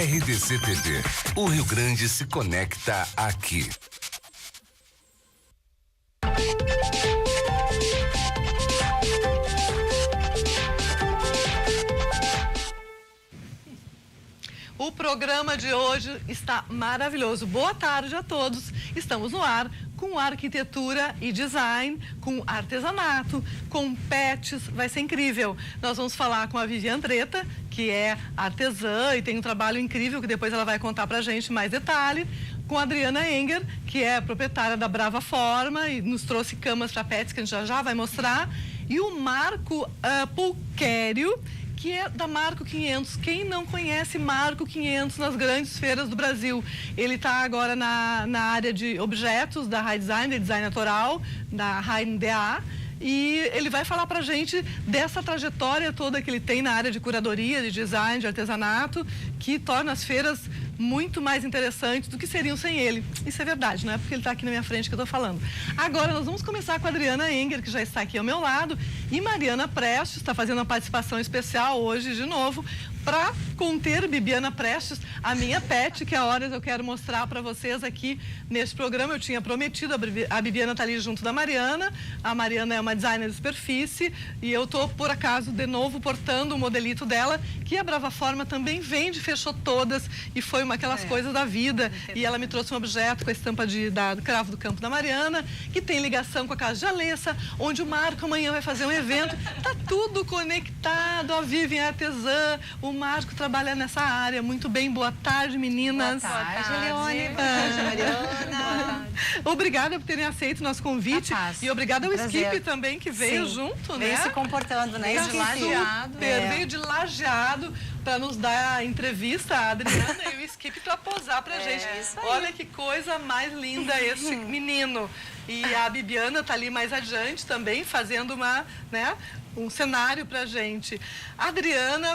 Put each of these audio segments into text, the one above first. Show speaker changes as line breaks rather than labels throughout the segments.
RDC TV. O Rio Grande se conecta aqui.
O programa de hoje está maravilhoso. Boa tarde a todos. Estamos no ar com arquitetura e design, com artesanato, com pets. Vai ser incrível. Nós vamos falar com a Viviane Treta, que é artesã e tem um trabalho incrível que depois ela vai contar pra gente mais detalhe. Com a Adriana Enger, que é proprietária da Brava Forma e nos trouxe camas para pets que a gente já vai mostrar. E o Marco Pulquério, que é da Marco 500. Quem não conhece Marco 500 nas grandes feiras do Brasil? Ele está agora na área de objetos da High Design, de design natural, da High NDA. E ele vai falar pra gente dessa trajetória toda que ele tem na área de curadoria, de design, de artesanato, que torna as feiras muito mais interessantes do que seriam sem ele. Isso é verdade, não é porque ele está aqui na minha frente que eu estou falando. Agora nós vamos começar com a Adriana Enger, que já está aqui ao meu lado, e Mariana Prestes está fazendo uma participação especial hoje de novo, para conter Bibiana Prestes, a minha pet, que a horas eu quero mostrar para vocês aqui neste programa. Eu tinha prometido, a Bibiana está ali junto da Mariana. A Mariana é uma designer de superfície e eu estou, por acaso, de novo portando o modelito dela, que a Brava Forma também vende, fechou todas e foi uma aquelas coisas da vida. E ela me trouxe um objeto com a estampa do cravo do campo da Mariana, que tem ligação com a Casa de Alessa, onde o Marco amanhã vai fazer um evento. Tá tudo conectado. A Vivian é artesã, o Marco trabalha nessa área. Muito bem, boa tarde, meninas.
Boa tarde, Leone. Boa tarde, Mariana.
Obrigada por terem aceito o nosso convite. E obrigada ao Skip também, que veio junto, né?
Veio se comportando, né?
Veio de Lajeado. Veio de Lajeado para nos dar a entrevista, a Adriana e o Skip, para posar pra gente. Olha que coisa mais linda esse menino. E a Bibiana tá ali mais adiante também, fazendo um cenário pra gente. A Adriana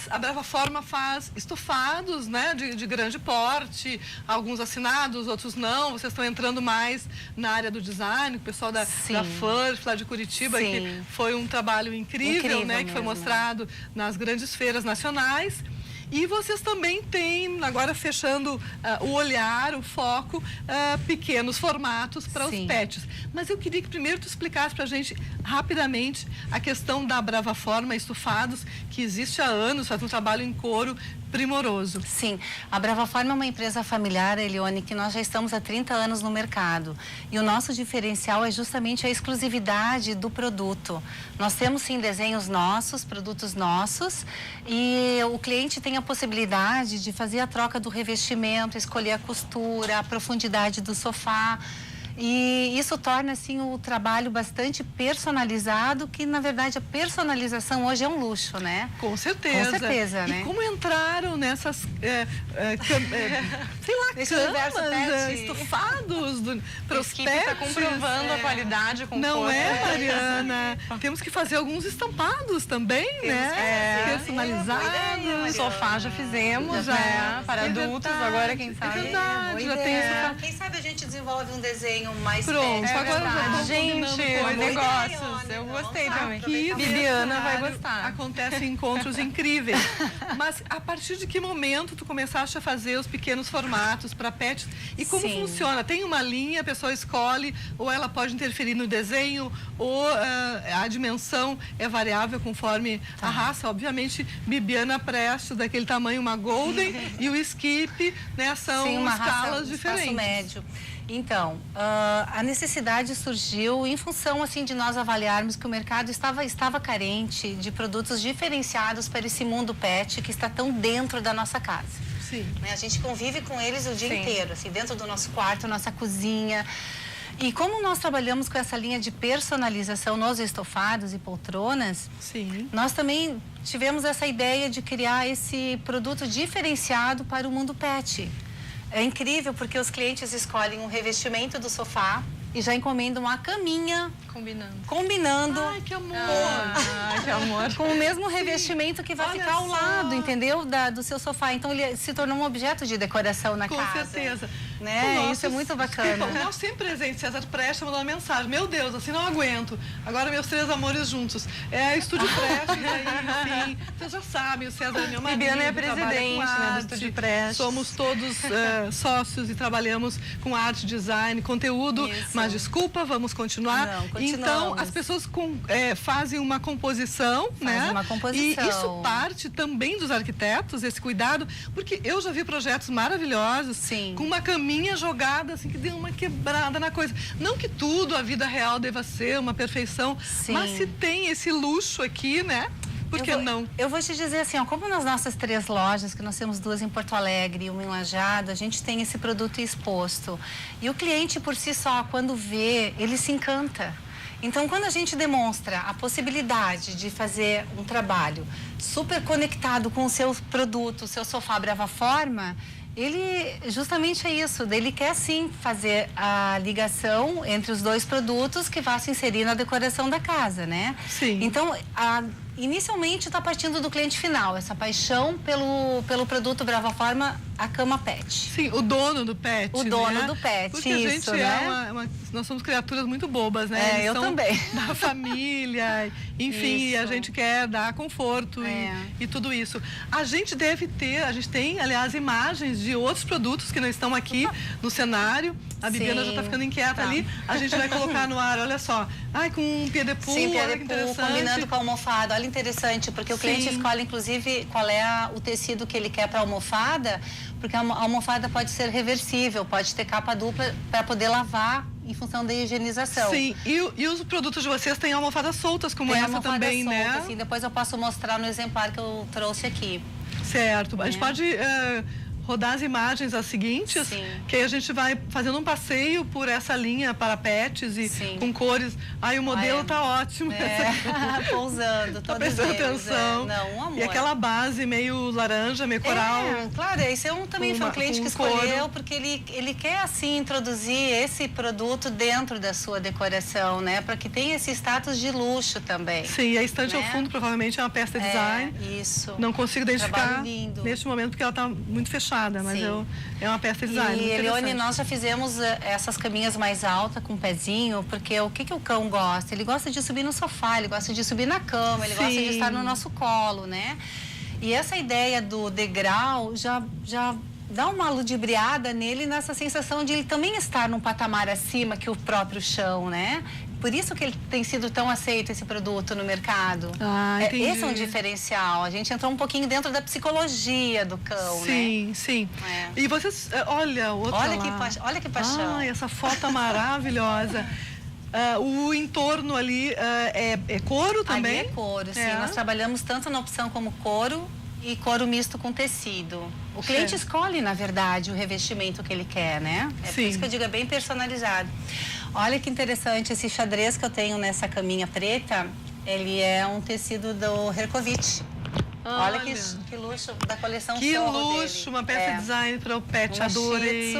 a Brava Forma faz estofados, né, de grande porte, alguns assinados, outros não. Vocês estão entrando mais na área do design, o pessoal da FURF, lá de Curitiba, que foi um trabalho incrível, né, que foi mostrado nas grandes feiras nacionais. E vocês também têm, agora fechando o olhar, o foco, pequenos formatos para os pets. Mas eu queria que primeiro tu explicasse para a gente rapidamente a questão da Brava Forma Estofados, que existe há anos, faz um trabalho em couro primoroso.
Sim, a Brava Forma é uma empresa familiar, Elione, que nós já estamos há 30 anos no mercado. E o nosso diferencial é justamente a exclusividade do produto. Nós temos sim desenhos nossos, produtos nossos, e o cliente tem a possibilidade de fazer a troca do revestimento, escolher a costura, a profundidade do sofá. E isso torna, assim, o trabalho bastante personalizado, que, na verdade, a personalização hoje é um luxo, né?
Com certeza.
Com certeza, né?
E como entraram nessas, sei lá, camas, estofados para os pets?
Está comprovando a qualidade com
Não
força.
é, Mariana? Temos que fazer alguns estampados também, né? Personalizados.
O sofá já fizemos, né? Para adultos, agora quem sabe.
É verdade, já tem essa...
Quem sabe a gente desenvolve um desenho mais
pronto,
perto.
agora já estamos
gente, negócios. Eu gostei também.
Aqui,
Bibiana vai gostar.
Acontecem encontros incríveis. Mas a partir de que momento tu começaste a fazer os pequenos formatos para pets? E como funciona? Tem uma linha, a pessoa escolhe, ou ela pode interferir no desenho, ou a dimensão é variável conforme a raça. Obviamente, Bibiana Prestes, daquele tamanho, uma Golden, e o Skip, né, são escalas diferentes.
Espaço médio. Então, a necessidade surgiu em função, assim, de nós avaliarmos que o mercado estava carente de produtos diferenciados para esse mundo pet que está tão dentro da nossa casa.
Sim.
A gente convive com eles o dia inteiro, assim, dentro do nosso quarto, nossa cozinha. E como nós trabalhamos com essa linha de personalização nos estofados e poltronas, nós também tivemos essa ideia de criar esse produto diferenciado para o mundo pet. É incrível porque os clientes escolhem um revestimento do sofá e já encomendam a caminha. Combinando.
Ai, que amor!
Ai, que amor!
Com o mesmo revestimento que vai ficar ao lado, entendeu? Do seu sofá. Então, ele se tornou um objeto de decoração na casa.
Com certeza.
né? Isso é muito bacana.
O nosso sempre presente, César Prestes, mandou uma mensagem. Meu Deus, assim não aguento. Agora meus 3 amores juntos. É Estúdio Prestes, aí, enfim. Vocês já sabem, o César é meu marido.
Bibiana é presidente, né, do Estúdio Prestes.
Somos todos sócios e trabalhamos com arte, design, conteúdo.
Isso.
Mas desculpa, vamos continuar.
Não, continuamos.
Então, as pessoas fazem uma composição, né?
Uma composição.
E isso parte também dos arquitetos, esse cuidado, porque eu já vi projetos maravilhosos.
Sim.
Com uma caminha jogada, assim, que deu uma quebrada na coisa. Não que tudo, a vida real deva ser uma perfeição,
Sim.
mas se tem esse luxo aqui, né? Por que não?
Eu vou te dizer assim, ó, como nas nossas 3 lojas, que nós temos 2 em Porto Alegre e uma em Lajeado, a gente tem esse produto exposto. E o cliente, por si só, quando vê, ele se encanta. Então, quando a gente demonstra a possibilidade de fazer um trabalho super conectado com o seu produto, o seu sofá Brava Forma, ele justamente é isso, ele quer sim fazer a ligação entre os 2 produtos que vai se inserir na decoração da casa, né?
Sim.
Então, inicialmente está partindo do cliente final, essa paixão pelo produto Brava Forma, a cama pet.
Sim, o dono do pet.
O dono
né?
do pet,
porque
isso,
a gente
né?
nós somos criaturas muito bobas, né? Eles
eu
são
também.
Da família, enfim,
Isso.
a gente quer dar conforto e tudo isso. A gente tem, aliás, imagens de outros produtos que não estão aqui no cenário. A Bibiana já está ficando inquieta ali. A gente vai colocar no ar, olha só. Ai, com um pied de pool,
Sim,
olha que interessante.
combinando com a almofada. Olha, interessante, porque o cliente escolhe, inclusive, qual é o tecido que ele quer para a almofada, porque a almofada pode ser reversível, pode ter capa dupla para poder lavar em função da higienização.
Sim, e os produtos de vocês têm almofadas soltas, como
Tem
essa
almofada
também,
solta,
né?
assim, depois eu posso mostrar no exemplar que eu trouxe aqui.
Certo. A gente pode rodar as imagens as seguintes,
Sim.
que aí a gente vai fazendo um passeio por essa linha para pets e com cores. Ai, o modelo tá ótimo.
Pousando,
Tá
todos
prestando
eles,
atenção.
Não, um amor.
E aquela base meio laranja, meio coral.
Claro, esse também foi um cliente que escolheu, porque ele quer, assim, introduzir esse produto dentro da sua decoração, né? Para que tenha esse status de luxo também.
Sim, a estante ao fundo provavelmente é uma peça de design.
Isso.
Não consigo identificar
lindo.
neste momento porque ela tá muito fechada, mas é uma peça de design.
E, Elione, nós já fizemos essas caminhas mais altas com pezinho, porque o que o cão gosta? Ele gosta de subir no sofá, ele gosta de subir na cama, ele gosta de estar no nosso colo, né? E essa ideia do degrau já dá uma ludibriada nele nessa sensação de ele também estar num patamar acima que o próprio chão, né? Por isso que ele tem sido tão aceito, esse produto, no mercado.
Entendi.
Esse é um diferencial. A gente entrou um pouquinho dentro da psicologia do cão, né?
Sim. E vocês, olha, o outro
olha que paixão.
Ai, essa foto maravilhosa. O entorno ali é couro também?
Ali é couro, sim. Nós trabalhamos tanto na opção como couro e couro misto com tecido. O cliente escolhe, na verdade, o revestimento que ele quer, né? Por isso que eu digo, é bem personalizado. Olha que interessante, esse xadrez que eu tenho nessa caminha preta, ele é um tecido do Herkovitch. Olha que luxo da coleção
Que
Sorro
luxo,
dele.
uma peça de design para o pet, adorei.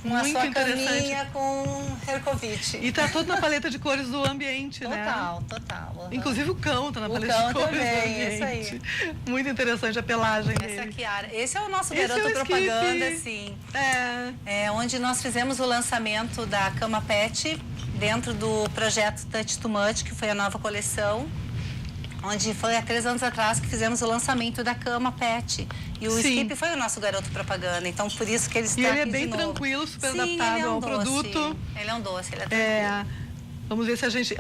Uma
muito
sua
interessante.
caminha com Herkovitch.
E tá todo na paleta de cores do ambiente, né?
Total.
Inclusive o cão tá na paleta de cores
também,
do ambiente.
isso aí.
Muito interessante a pelagem dele.
Essa Kiara. Esse é o nosso
Esse
garoto
é o
propaganda,
Skip.
sim.
Onde
Onde nós fizemos o lançamento da cama pet dentro do projeto Touch to Much, que foi a nova coleção. Onde foi há 3 anos atrás que fizemos o lançamento da cama pet. E o Skip foi o nosso garoto propaganda. Então, por isso que ele está aqui
E ele é bem
de novo.
tranquilo, super
Sim,
adaptável
ele é um
ao
doce.
produto.
Ele é um doce, ele é tranquilo.
Vamos ver se a gente...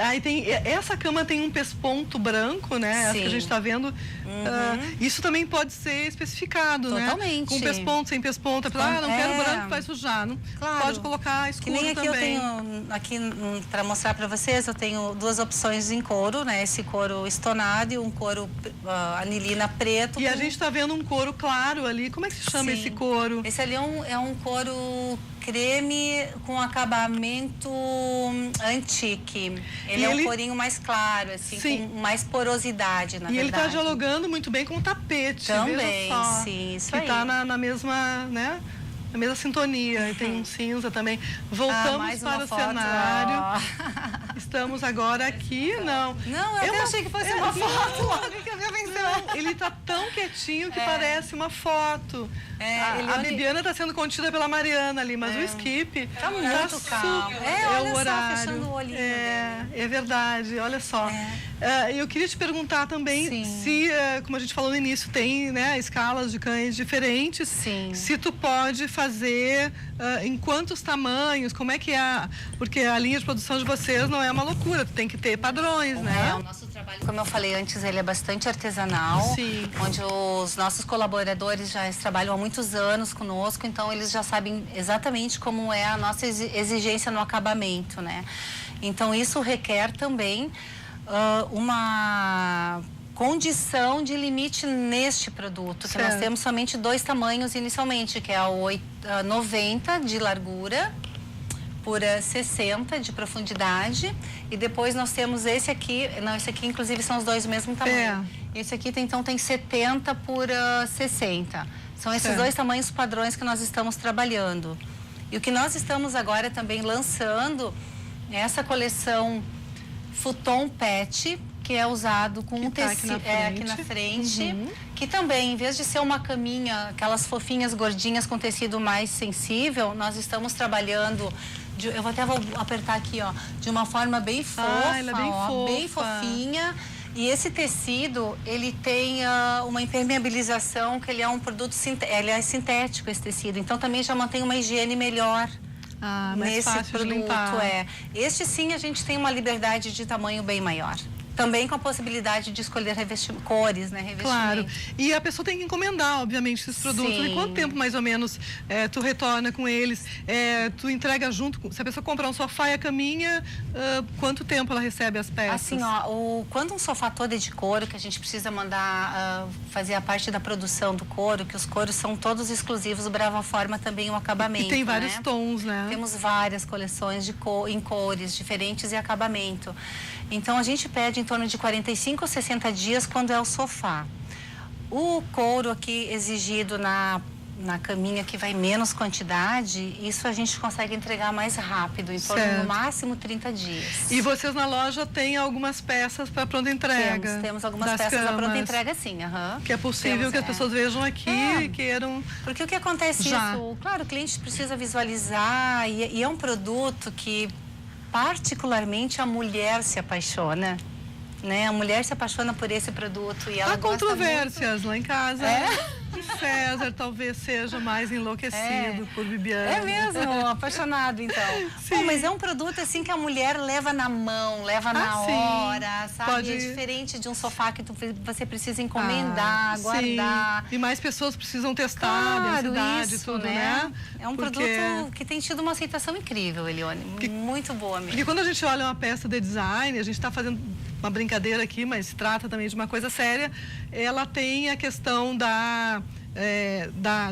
Essa cama tem um pesponto branco, né? Essa que a gente está vendo. Isso também pode ser especificado,
Totalmente.
né? Com pesponto, sem pesponto. Não quero branco, vai sujar. Não,
claro.
Pode colocar escuro
também. Que nem aqui
também.
eu tenho, para mostrar para vocês, eu tenho 2 opções em couro, né? Esse couro estonado e um couro anilina preto.
E a gente está vendo um couro claro ali. Como é que se chama esse couro?
Esse ali é um couro creme com acabamento antique. Ele é um corinho mais claro, assim, com mais porosidade, na verdade.
E ele está dialogando muito bem com o tapete.
Também,
veja só,
sim, isso
que
aí.
Que está na mesma, né? Na mesma sintonia. E tem um cinza também. Voltamos para o cenário. Estamos agora aqui. Não,
eu até achei que fosse uma foto logo que eu vi a
ele tá tão quietinho que parece uma foto. A Bibiana tá sendo contida pela Mariana ali, mas o Skip
tá muito calmo.
O horário.
Só, fechando o olhinho
É verdade, olha só. Eu queria te perguntar também se, como a gente falou no início, tem, né, escalas de cães diferentes.
Sim.
Se tu pode fazer em quantos tamanhos, como é que é? Porque a linha de produção de vocês não é uma loucura, tu tem que ter padrões, né?
O nosso trabalho, como eu falei antes, ele é bastante artesanal.
Sim.
Onde os nossos colaboradores já trabalham há muitos anos conosco, então eles já sabem exatamente como é a nossa exigência no acabamento, né? Então isso requer também uma condição de limite neste produto, que nós temos somente 2 tamanhos inicialmente, que é o 90 de largura por 60 de profundidade, e depois nós temos esse aqui, esse aqui inclusive são os 2 do mesmo tamanho. Esse aqui então tem 70 por 60. São esses 2 tamanhos padrões que nós estamos trabalhando. E o que nós estamos agora também lançando é essa coleção Futon Pet, que é usado com tecido aqui na frente, que também, em vez de ser uma caminha, aquelas fofinhas gordinhas com tecido mais sensível, nós estamos trabalhando, eu vou apertar aqui, ó, de uma forma bem fofa,
ela é bem fofa.
Bem fofinha. E esse tecido, ele tem uma impermeabilização, que ele é um produto ele é sintético, esse tecido. Então também já mantém uma higiene melhor.
Mais
nesse
fácil
produto.
de limpar.
Este sim a gente tem uma liberdade de tamanho bem maior. Também com a possibilidade de escolher cores, né? Revestimento.
Claro. E a pessoa tem que encomendar, obviamente, esses produtos.
Sim.
E quanto tempo, mais ou menos, tu retorna com eles? Tu entrega junto? Se a pessoa comprar um sofá e a caminha, quanto tempo ela recebe as peças?
Assim, ó, quando um sofá todo é de couro, que a gente precisa mandar fazer a parte da produção do couro, que os couros são todos exclusivos, o Brava Forma também o acabamento.
E tem vários tons, né?
Temos várias coleções em cores diferentes e acabamento. Então, a gente pede em torno de 45 ou 60 dias quando é o sofá. O couro aqui exigido na caminha, que vai menos quantidade, isso a gente consegue entregar mais rápido, em torno no máximo 30 dias.
E vocês na loja têm algumas peças para pronta entrega?
Temos algumas peças para pronta entrega, sim.
Que é possível que as pessoas vejam aqui e queiram.
Porque o que acontece isso? Claro, o cliente precisa visualizar e é um produto que particularmente a mulher se apaixona, né? A mulher se apaixona por esse produto e ela
Há
gosta
controvérsias
muito.
lá em casa. O César talvez seja mais enlouquecido por Bibiana.
É mesmo, apaixonado então. Bom, mas é um produto assim que a mulher leva na mão, leva na hora, sabe? É diferente de um sofá que você precisa encomendar, guardar.
Sim. E mais pessoas precisam testar a densidade e tudo, né?
É um produto que tem tido uma aceitação incrível, Elione. Muito boa mesmo.
Porque quando a gente olha uma peça de design, a gente está fazendo uma brincadeira aqui, mas se trata também de uma coisa séria, ela tem a questão da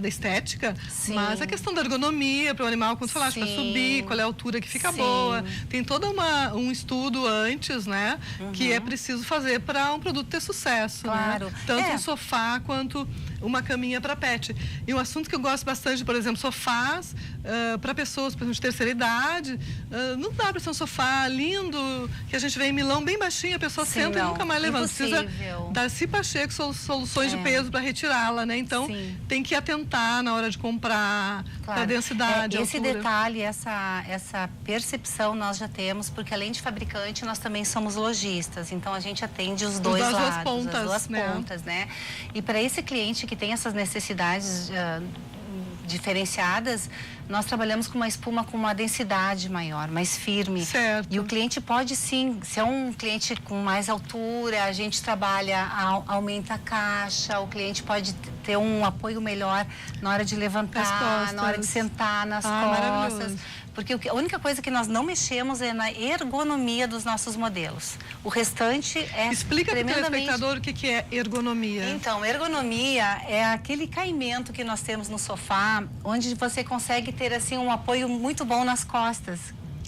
estética, mas a questão da ergonomia para o animal, quando falaste, para subir, qual é a altura que fica boa. Tem todo um estudo antes, né? Que é preciso fazer para um produto ter sucesso.
Claro.
Né? Tanto um sofá quanto uma caminha para pet. E um assunto que eu gosto bastante, por exemplo, sofás para pessoas, por exemplo, de terceira idade. Não dá para ser um sofá lindo, que a gente vê em Milão, bem baixinho, a pessoa senta e nunca mais levanta. Precisa Darcy Pacheco soluções de peso para retirá-la, né? Então, tem que atentar na hora de comprar, a densidade, a
esse
altura.
detalhe, essa percepção nós já temos, porque além de fabricante, nós também somos lojistas. Então, a gente atende os dois lados, as duas pontas, né? E para esse cliente que tem essas necessidades diferenciadas, nós trabalhamos com uma espuma com uma densidade maior, mais firme.
Certo.
E o cliente pode sim, se é um cliente com mais altura, a gente trabalha, aumenta a caixa, o cliente pode ter um apoio melhor na hora de levantar, na hora de sentar nas costas. Porque a única coisa que nós não mexemos é na ergonomia dos nossos modelos. O restante é
Explica para o telespectador o que é ergonomia.
Então, ergonomia é aquele caimento que nós temos no sofá, onde você consegue ter assim um apoio muito bom nas costas.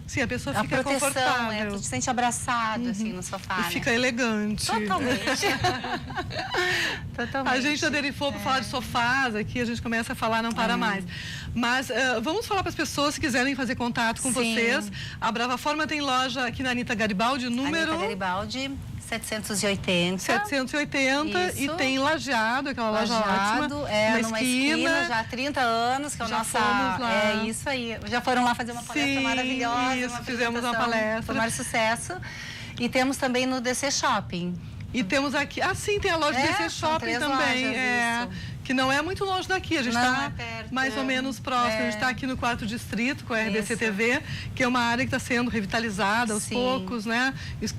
Sim, a pessoa fica confortável.
Tu te sente abraçado assim no sofá.
E fica elegante.
Totalmente. Totalmente.
A gente aderifou para falar de sofás aqui, a gente começa a falar, não para mais. Mas vamos falar para as pessoas, se quiserem fazer contato com vocês. A Brava Forma tem loja aqui na Anita Garibaldi, número...
Anita Garibaldi, 780.
780
Isso.
e tem Lajeado, aquela loja ótima.
Numa esquina já há 30 anos, que é o nosso.
Fomos lá.
É isso aí. Já foram lá fazer uma palestra maravilhosa.
Isso, fizemos uma palestra.
Foi um maior sucesso. E temos também no DC Shopping.
E temos aqui, sim, tem a loja DC Shopping também,
lojas,
que não é muito longe daqui, a gente está mais ou menos próximo, a gente está aqui no 4º distrito com a RDC TV, que é uma área que está sendo revitalizada aos poucos, né?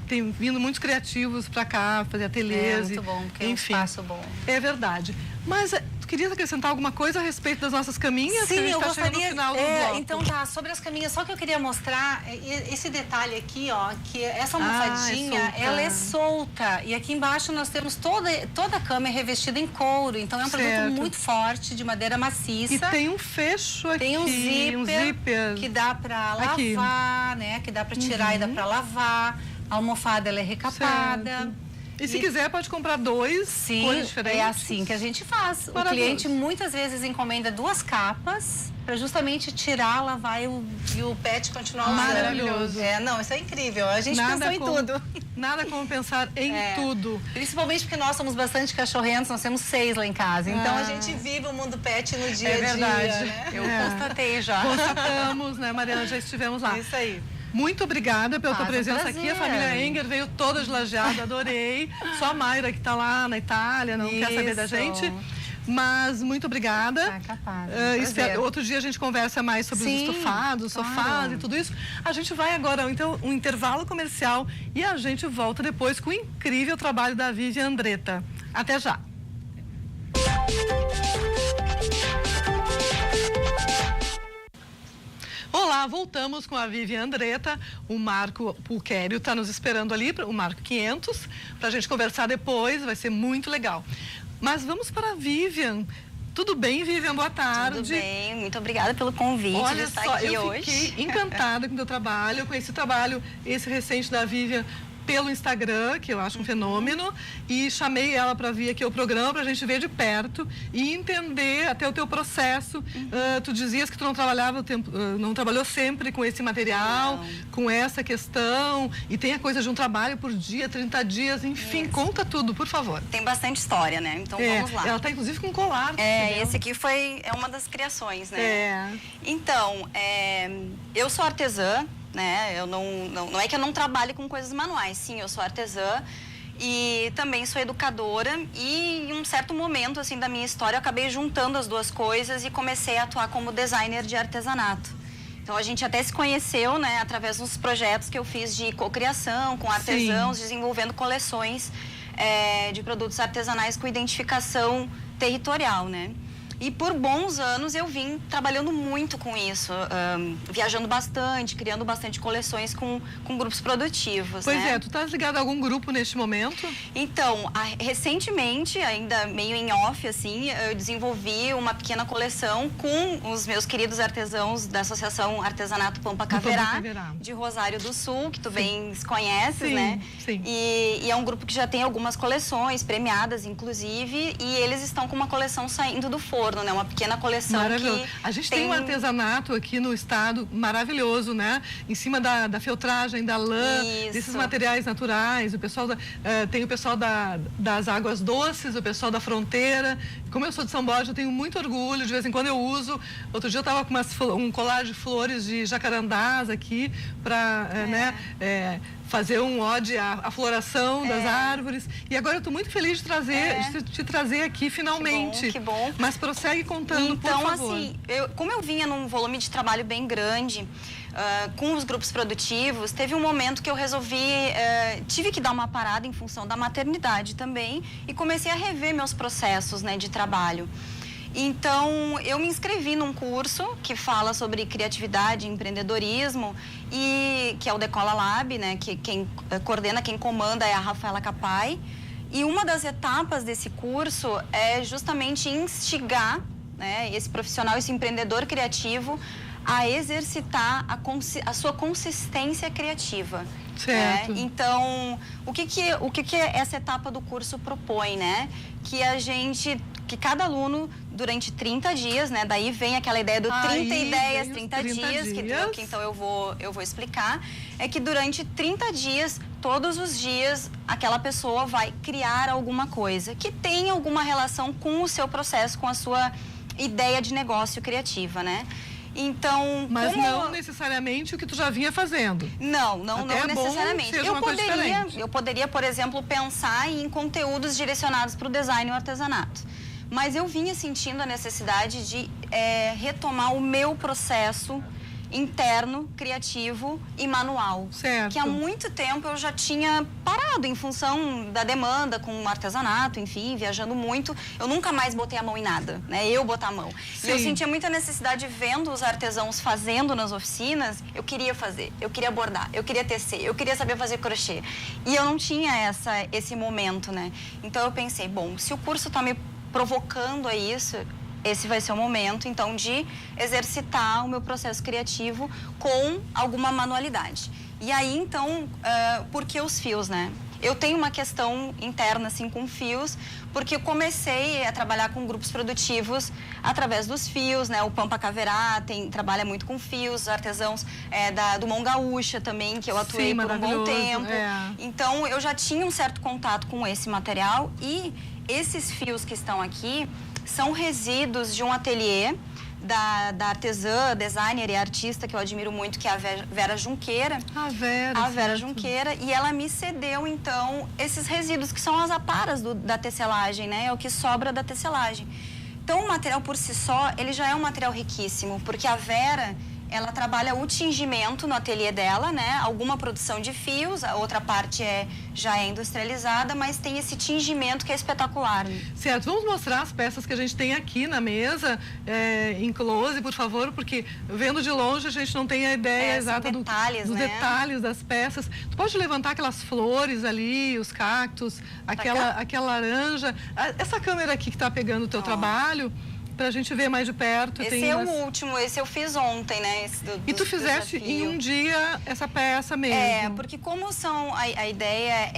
Tem vindo muitos criativos para cá, fazer ateliês.
Muito bom, porque
enfim,
é um espaço bom.
É verdade. Mas tu querias acrescentar alguma coisa a respeito das nossas caminhas?
Sim, eu
gostaria. No final do bloco.
Então tá, sobre as caminhas, só que eu queria mostrar esse detalhe aqui, ó, que essa almofadinha, ela é solta. E aqui embaixo nós temos toda a cama é revestida em couro. Então é um produto muito forte, de madeira maciça.
E tem um fecho aqui.
Tem um zíper que dá pra lavar, né? Que dá pra tirar e dá pra lavar. A almofada, ela é recapada.
E se quiser, pode comprar 2 cores diferentes.
É assim que a gente faz. O cliente muitas vezes encomenda 2 capas para justamente tirar, lavar e o pet continuar usando.
Maravilhoso.
Não, isso é incrível. A gente pensou em tudo.
Nada como pensar em tudo.
Principalmente porque nós somos bastante cachorrentos, nós temos 6 lá em casa. Então a gente vive o mundo pet no dia a dia. É verdade. Né?
Eu constatei já.
Constatamos, né, Mariana? Já estivemos lá.
Isso aí.
Muito obrigada pela tua presença aqui. A família Enger veio toda de Lajeado, adorei. Só a Mayra que está lá na Itália, não quer saber da gente. Mas muito obrigada.
Capaz.
Outro dia a gente conversa mais sobre os estofados, sofás e tudo isso. A gente vai agora, então, um intervalo comercial e a gente volta depois com o incrível trabalho da Vivian Andretta. Até já. Olá, voltamos com a Vivian Andretta. O Marco Pulquério está nos esperando ali, o Marco 500, para a gente conversar depois, vai ser muito legal. Mas vamos para a Vivian. Tudo bem, Vivian? Boa tarde.
Tudo bem, muito obrigada pelo convite de estar aqui hoje.
Eu fiquei encantada com o teu trabalho. Eu conheci o trabalho, esse recente da Vivian, pelo Instagram, que eu acho um fenômeno, e chamei ela para vir aqui ao programa para a gente ver de perto e entender até o teu processo. Tu dizias que tu não trabalhava não trabalhou sempre com esse material, com essa questão, e tem a coisa de um trabalho por dia, 30 dias, enfim, conta tudo, por favor.
Tem bastante história, né? Então vamos lá.
Ela está inclusive com colar.
Esse aqui é uma das criações, né? Então, eu sou artesã, né? Eu não é que eu não trabalhe com coisas manuais, sim, eu sou artesã e também sou educadora, e em um certo momento assim da minha história eu acabei juntando as duas coisas e comecei a atuar como designer de artesanato. Então a gente até se conheceu, né, através dos projetos que eu fiz de cocriação com artesãos, desenvolvendo coleções de produtos artesanais com identificação territorial, né? E por bons anos eu vim trabalhando muito com isso, viajando bastante, criando bastante coleções com grupos produtivos.
Pois tu estás ligada a algum grupo neste momento?
Então, recentemente, ainda meio em off, assim, eu desenvolvi uma pequena coleção com os meus queridos artesãos da Associação Artesanato Pampa Caverá, de Rosário do Sul, que tu bem conheces, né?
Sim.
E é um grupo que já tem algumas coleções, premiadas, inclusive, e eles estão com uma coleção saindo do forno. Né? Uma pequena coleção.
Maravilhoso. A gente tem um artesanato aqui no estado maravilhoso, né? Em cima da feltragem, da lã, desses materiais naturais. O pessoal tem o pessoal das águas doces, o pessoal da fronteira. Como eu sou de São Borja, eu tenho muito orgulho. De vez em quando eu uso. Outro dia eu estava com um colar de flores de jacarandás aqui para fazer um ode à floração das árvores. E agora eu estou muito feliz de te trazer aqui finalmente.
Que bom.
Mas prossegue contando, por favor.
Então, assim, como eu vinha num volume de trabalho bem grande, com os grupos produtivos, teve um momento que eu resolvi, tive que dar uma parada em função da maternidade também, e comecei a rever meus processos, né, de trabalho. Então, eu me inscrevi num curso que fala sobre criatividade e empreendedorismo, e que é o Decola Lab, né? Que quem coordena, quem comanda é a Rafaela Capai. E uma das etapas desse curso é justamente instigar, né, esse profissional, esse empreendedor criativo, a exercitar a sua consistência criativa.
Certo.
Então, o que essa etapa do curso propõe, né? Que cada aluno, durante 30 dias, né? Daí vem aquela ideia do 30 ideias, 30 dias, que então eu vou explicar. É que durante 30 dias, todos os dias aquela pessoa vai criar alguma coisa que tem alguma relação com o seu processo, com a sua ideia de negócio criativa, né? Então,
mas não necessariamente o que tu já vinha fazendo.
Não
Até
necessariamente.
Eu
poderia, por exemplo, pensar em conteúdos direcionados para o design e o artesanato. Mas eu vinha sentindo a necessidade de retomar o meu processo interno, criativo e manual.
Certo.
Que há muito tempo eu já tinha parado em função da demanda com o artesanato, enfim, viajando muito. Eu nunca mais botei a mão em nada, né? Eu botar a mão.
Sim.
E eu sentia muita necessidade vendo os artesãos fazendo nas oficinas. Eu queria fazer, eu queria bordar, eu queria tecer, eu queria saber fazer crochê. E eu não tinha esse momento, né? Então eu pensei, bom, se o curso está me provocando a isso, esse vai ser o momento, então, de exercitar o meu processo criativo com alguma manualidade. E aí, então, por que os fios, né? Eu tenho uma questão interna, assim, com fios, porque eu comecei a trabalhar com grupos produtivos através dos fios, né? O Pampa Caverá trabalha muito com fios, os artesãos do Mão Gaúcha também, que eu atuei por um bom tempo. Então, eu já tinha um certo contato com esse material e esses fios que estão aqui são resíduos de um ateliê da artesã, designer e artista que eu admiro muito, que é a Vera Junqueira.
A Vera
Junqueira. E ela me cedeu, então, esses resíduos, que são as aparas da tecelagem, né? É o que sobra da tecelagem. Então, o material por si só, ele já é um material riquíssimo, porque a Vera, ela trabalha o tingimento no ateliê dela, né? Alguma produção de fios, a outra parte já é industrializada, mas tem esse tingimento que é espetacular.
Certo, vamos mostrar as peças que a gente tem aqui na mesa, em close, por favor, porque vendo de longe a gente não tem a ideia exata dos detalhes das peças. Tu pode levantar aquelas flores ali, os cactos, aquela laranja. Essa câmera aqui que está pegando o teu trabalho, pra gente ver mais de perto.
Esse é o último, esse eu fiz ontem, né?
E tu fizeste em um dia essa peça mesmo?
Porque como a ideia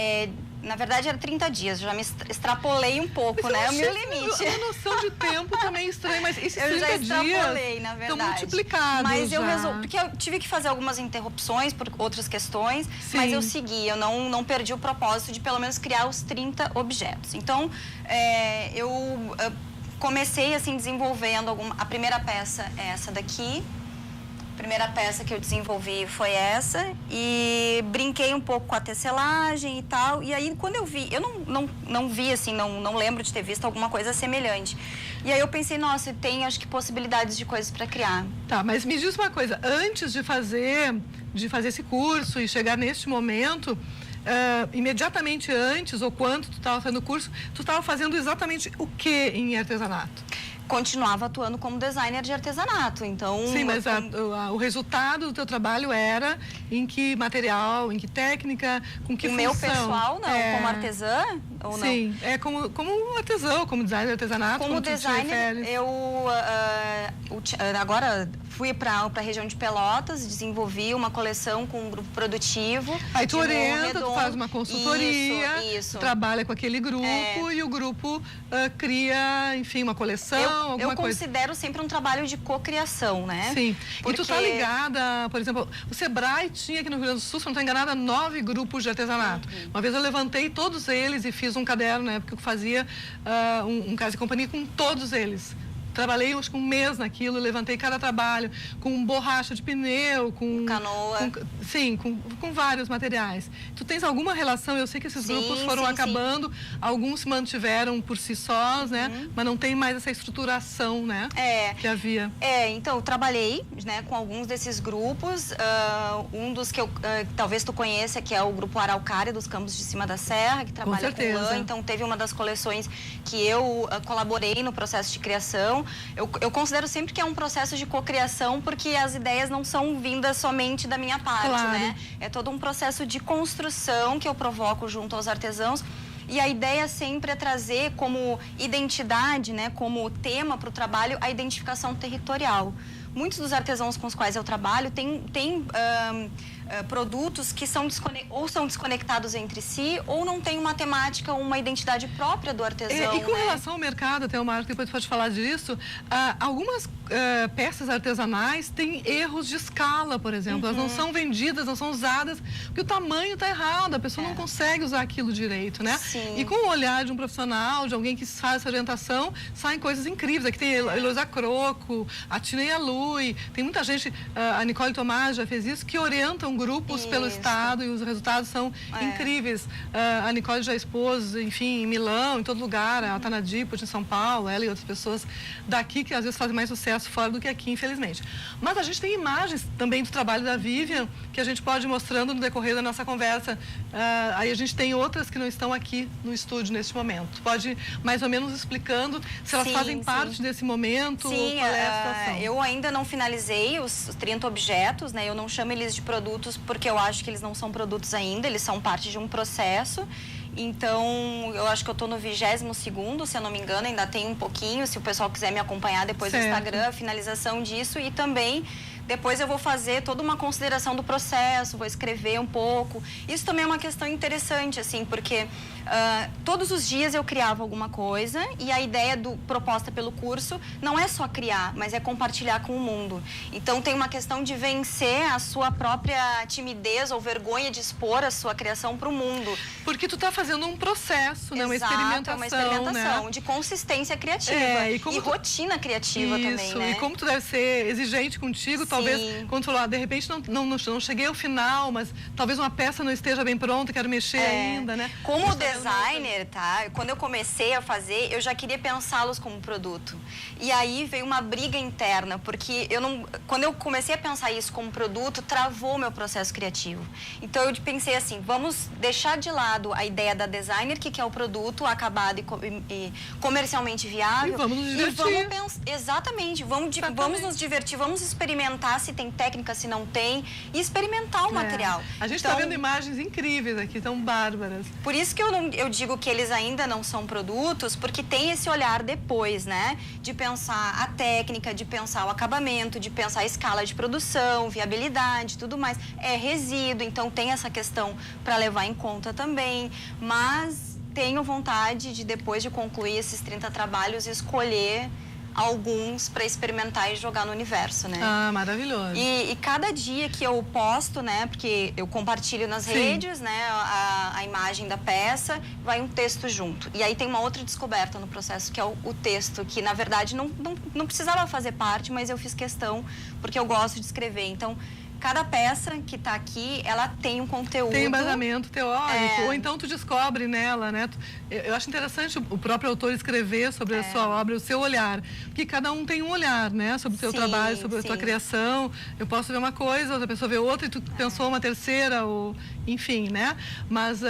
na verdade era 30 dias, eu já me extrapolei um pouco, né? O meu limite.
A noção de tempo também é estranha, mas esses 30
dias... Eu já extrapolei, na verdade.
Estão multiplicados.
Mas eu resolvi, porque eu tive que fazer algumas interrupções por outras questões, mas eu segui, eu não perdi o propósito de pelo menos criar os 30 objetos. Então, eu comecei, assim, desenvolvendo a primeira peça é essa daqui. A primeira peça que eu desenvolvi foi essa. E brinquei um pouco com a tecelagem e tal. E aí, quando eu vi... Eu não vi, assim, não lembro de ter visto alguma coisa semelhante. E aí eu pensei, nossa, tem, acho que, possibilidades de coisas para criar.
Tá, mas me diz uma coisa. Antes de fazer esse curso e chegar neste momento... imediatamente antes ou quando tu estava fazendo o curso, tu estava fazendo exatamente o que em artesanato?
Continuava atuando como designer de artesanato, então...
Sim, mas o resultado do teu trabalho era em que material, em que técnica, com que função?
O meu pessoal, não, como artesã ou não?
Sim, como artesão, como designer de artesanato.
Como designer, eu agora fui para a região de Pelotas, desenvolvi uma coleção com um grupo produtivo.
Aí tu orienta, tu faz uma consultoria,
isso.
Trabalha com aquele grupo e o grupo cria, enfim, uma coleção, alguma coisa.
Eu considero sempre um trabalho de cocriação, né?
Sim.
Porque...
E tu tá ligada, por exemplo, o Sebrae tinha aqui no Rio Grande do Sul, se não estou enganada, 9 grupos de artesanato. Uma vez eu levantei todos eles e fiz um caderno, né? Porque eu fazia um casa e companhia com todos eles. Trabalhei, acho que um mês naquilo, levantei cada trabalho, com borracha de pneu, com...
Canoa.
Com vários materiais. Tu tens alguma relação? Eu sei que esses grupos foram acabando, alguns se mantiveram por si sós, né? Mas não tem mais essa estruturação, né? Que havia.
Então, eu trabalhei, né, com alguns desses grupos. Um dos que talvez tu conheça, que é o Grupo Araucária, dos Campos de Cima da Serra, que trabalha com lã. Então, teve uma das coleções que eu colaborei no processo de criação. Eu considero sempre que é um processo de cocriação, porque as ideias não são vindas somente da minha parte, né? É todo um processo de construção que eu provoco junto aos artesãos. E a ideia sempre é trazer como identidade, né, como tema para o trabalho, a identificação territorial. Muitos dos artesãos com os quais eu trabalho têm produtos que são desconectados entre si ou não tem uma temática, uma identidade própria do artesão.
E com relação ao mercado, até o Marco depois pode falar disso, algumas peças artesanais têm erros de escala, por exemplo. Elas não são vendidas, não são usadas, porque o tamanho está errado, a pessoa não consegue usar aquilo direito, né?
Sim.
E com o olhar de um profissional, de alguém que faz essa orientação, saem coisas incríveis. Aqui tem a Heloísa Croco, a Tina Yalui, tem muita gente, a Nicole Tomás já fez isso, que orientam grupos pelo estado e os resultados são incríveis. A Nicole já expôs, enfim, em Milão, em todo lugar, a está na Diput, em São Paulo, ela e outras pessoas daqui que às vezes fazem mais sucesso fora do que aqui, infelizmente. Mas a gente tem imagens também do trabalho da Vivian que a gente pode ir mostrando no decorrer da nossa conversa. Aí a gente tem outras que não estão aqui no estúdio neste momento. Pode ir mais ou menos explicando se elas fazem parte desse momento,
sim,
qual é a situação.
Eu ainda não finalizei os 30 objetos, né? Eu não chamo eles de produtos porque eu acho que eles não são produtos ainda, eles são parte de um processo. Então, eu acho que eu estou no 22º, se eu não me engano, ainda tem um pouquinho, se o pessoal quiser me acompanhar depois no Instagram, a finalização disso. E também, depois eu vou fazer toda uma consideração do processo, vou escrever um pouco. Isso também é uma questão interessante, assim, porque todos os dias eu criava alguma coisa e a ideia proposta pelo curso não é só criar, mas é compartilhar com o mundo. Então, tem uma questão de vencer a sua própria timidez ou vergonha de expor a sua criação para o mundo.
Porque tu está fazendo um processo, né?
Exato,
uma experimentação,
né? De consistência criativa e rotina criativa também, né?
E como tu deve ser exigente contigo, talvez, quando tu falou, de repente não cheguei ao final, mas talvez uma peça não esteja bem pronta, quero mexer ainda, né?
Como designer, tá? Quando eu comecei a fazer, eu já queria pensá-los como produto. E aí veio uma briga interna, porque quando eu comecei a pensar isso como produto, travou o meu processo criativo. Então eu pensei assim, vamos deixar de lado a ideia da designer, que é o produto acabado e comercialmente viável.
E vamos nos divertir.
Exatamente, vamos nos divertir, vamos experimentar se tem técnica, se não tem, e experimentar o material.
A gente está vendo imagens incríveis aqui, tão bárbaras.
Por isso que eu digo que eles ainda não são produtos, porque tem esse olhar depois, né? De pensar a técnica, de pensar o acabamento, de pensar a escala de produção, viabilidade, tudo mais. É resíduo, então tem essa questão para levar em conta também. Mas tenho vontade de, depois de concluir esses 30 trabalhos, escolher alguns para experimentar e jogar no universo, né?
Ah, maravilhoso.
E cada dia que eu posto, né? Porque eu compartilho nas redes, né? A imagem da peça, vai um texto junto. E aí tem uma outra descoberta no processo, que é o texto, que na verdade não precisava fazer parte, mas eu fiz questão, porque eu gosto de escrever. Então, cada peça que está aqui, ela tem um conteúdo.
Tem embasamento teórico, ou então tu descobre nela, né? Eu acho interessante o próprio autor escrever sobre a sua obra, o seu olhar. Porque cada um tem um olhar, né? Sobre o seu trabalho, sobre a sua criação. Eu posso ver uma coisa, outra pessoa vê outra, e tu pensou uma terceira, ou enfim, né? Mas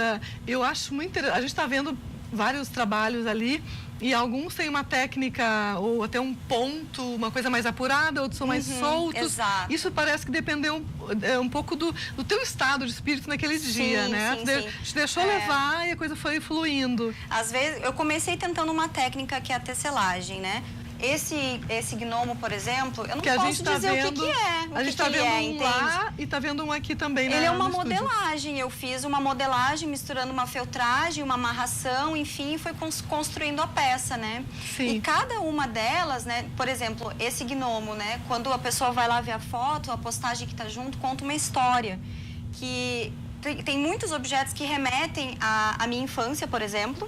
eu acho muito interessante. A gente está vendo vários trabalhos ali, e alguns têm uma técnica ou até um ponto, uma coisa mais apurada, outros são mais soltos.
Exato.
Isso parece que dependeu um pouco do teu estado de espírito naquele dia, né? Te deixou levar e a coisa foi fluindo.
Às vezes, eu comecei tentando uma técnica que é a tecelagem, né? Esse gnomo, por exemplo, eu não posso dizer o que é.
A gente está vendo um lá e está vendo um aqui também, né?
Ele é uma modelagem. Eu fiz uma modelagem misturando uma feltragem, uma amarração, enfim, foi construindo a peça, né?
Sim.
E cada uma delas, né? Por exemplo, esse gnomo, né? Quando a pessoa vai lá ver a foto, a postagem que está junto conta uma história. Que tem muitos objetos que remetem à minha infância, por exemplo.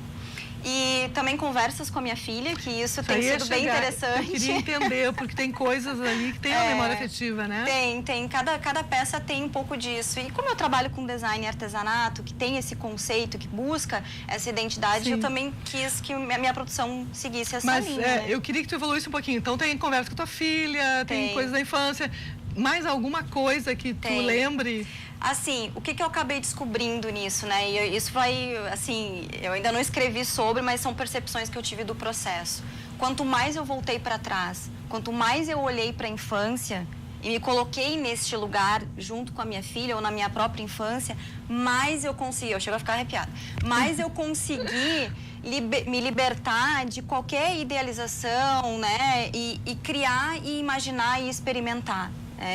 E também conversas com a minha filha, que isso tem sido bem interessante.
Eu queria entender, porque tem coisas ali que tem a memória afetiva, né?
Tem. Cada peça tem um pouco disso. E como eu trabalho com design e artesanato, que tem esse conceito, que busca essa identidade, eu também quis que a minha produção seguisse essa linha. Mas
eu queria que tu evoluísse um pouquinho. Então tem conversa com tua filha, tem coisas da infância. Mais alguma coisa que tu lembre?
Assim, o que eu acabei descobrindo nisso, né? E isso vai, assim, eu ainda não escrevi sobre, mas são percepções que eu tive do processo. Quanto mais eu voltei para trás, quanto mais eu olhei para a infância e me coloquei neste lugar junto com a minha filha ou na minha própria infância, mais eu consegui, eu chego a ficar arrepiada, mais eu consegui me libertar de qualquer idealização, né? E criar e imaginar e experimentar.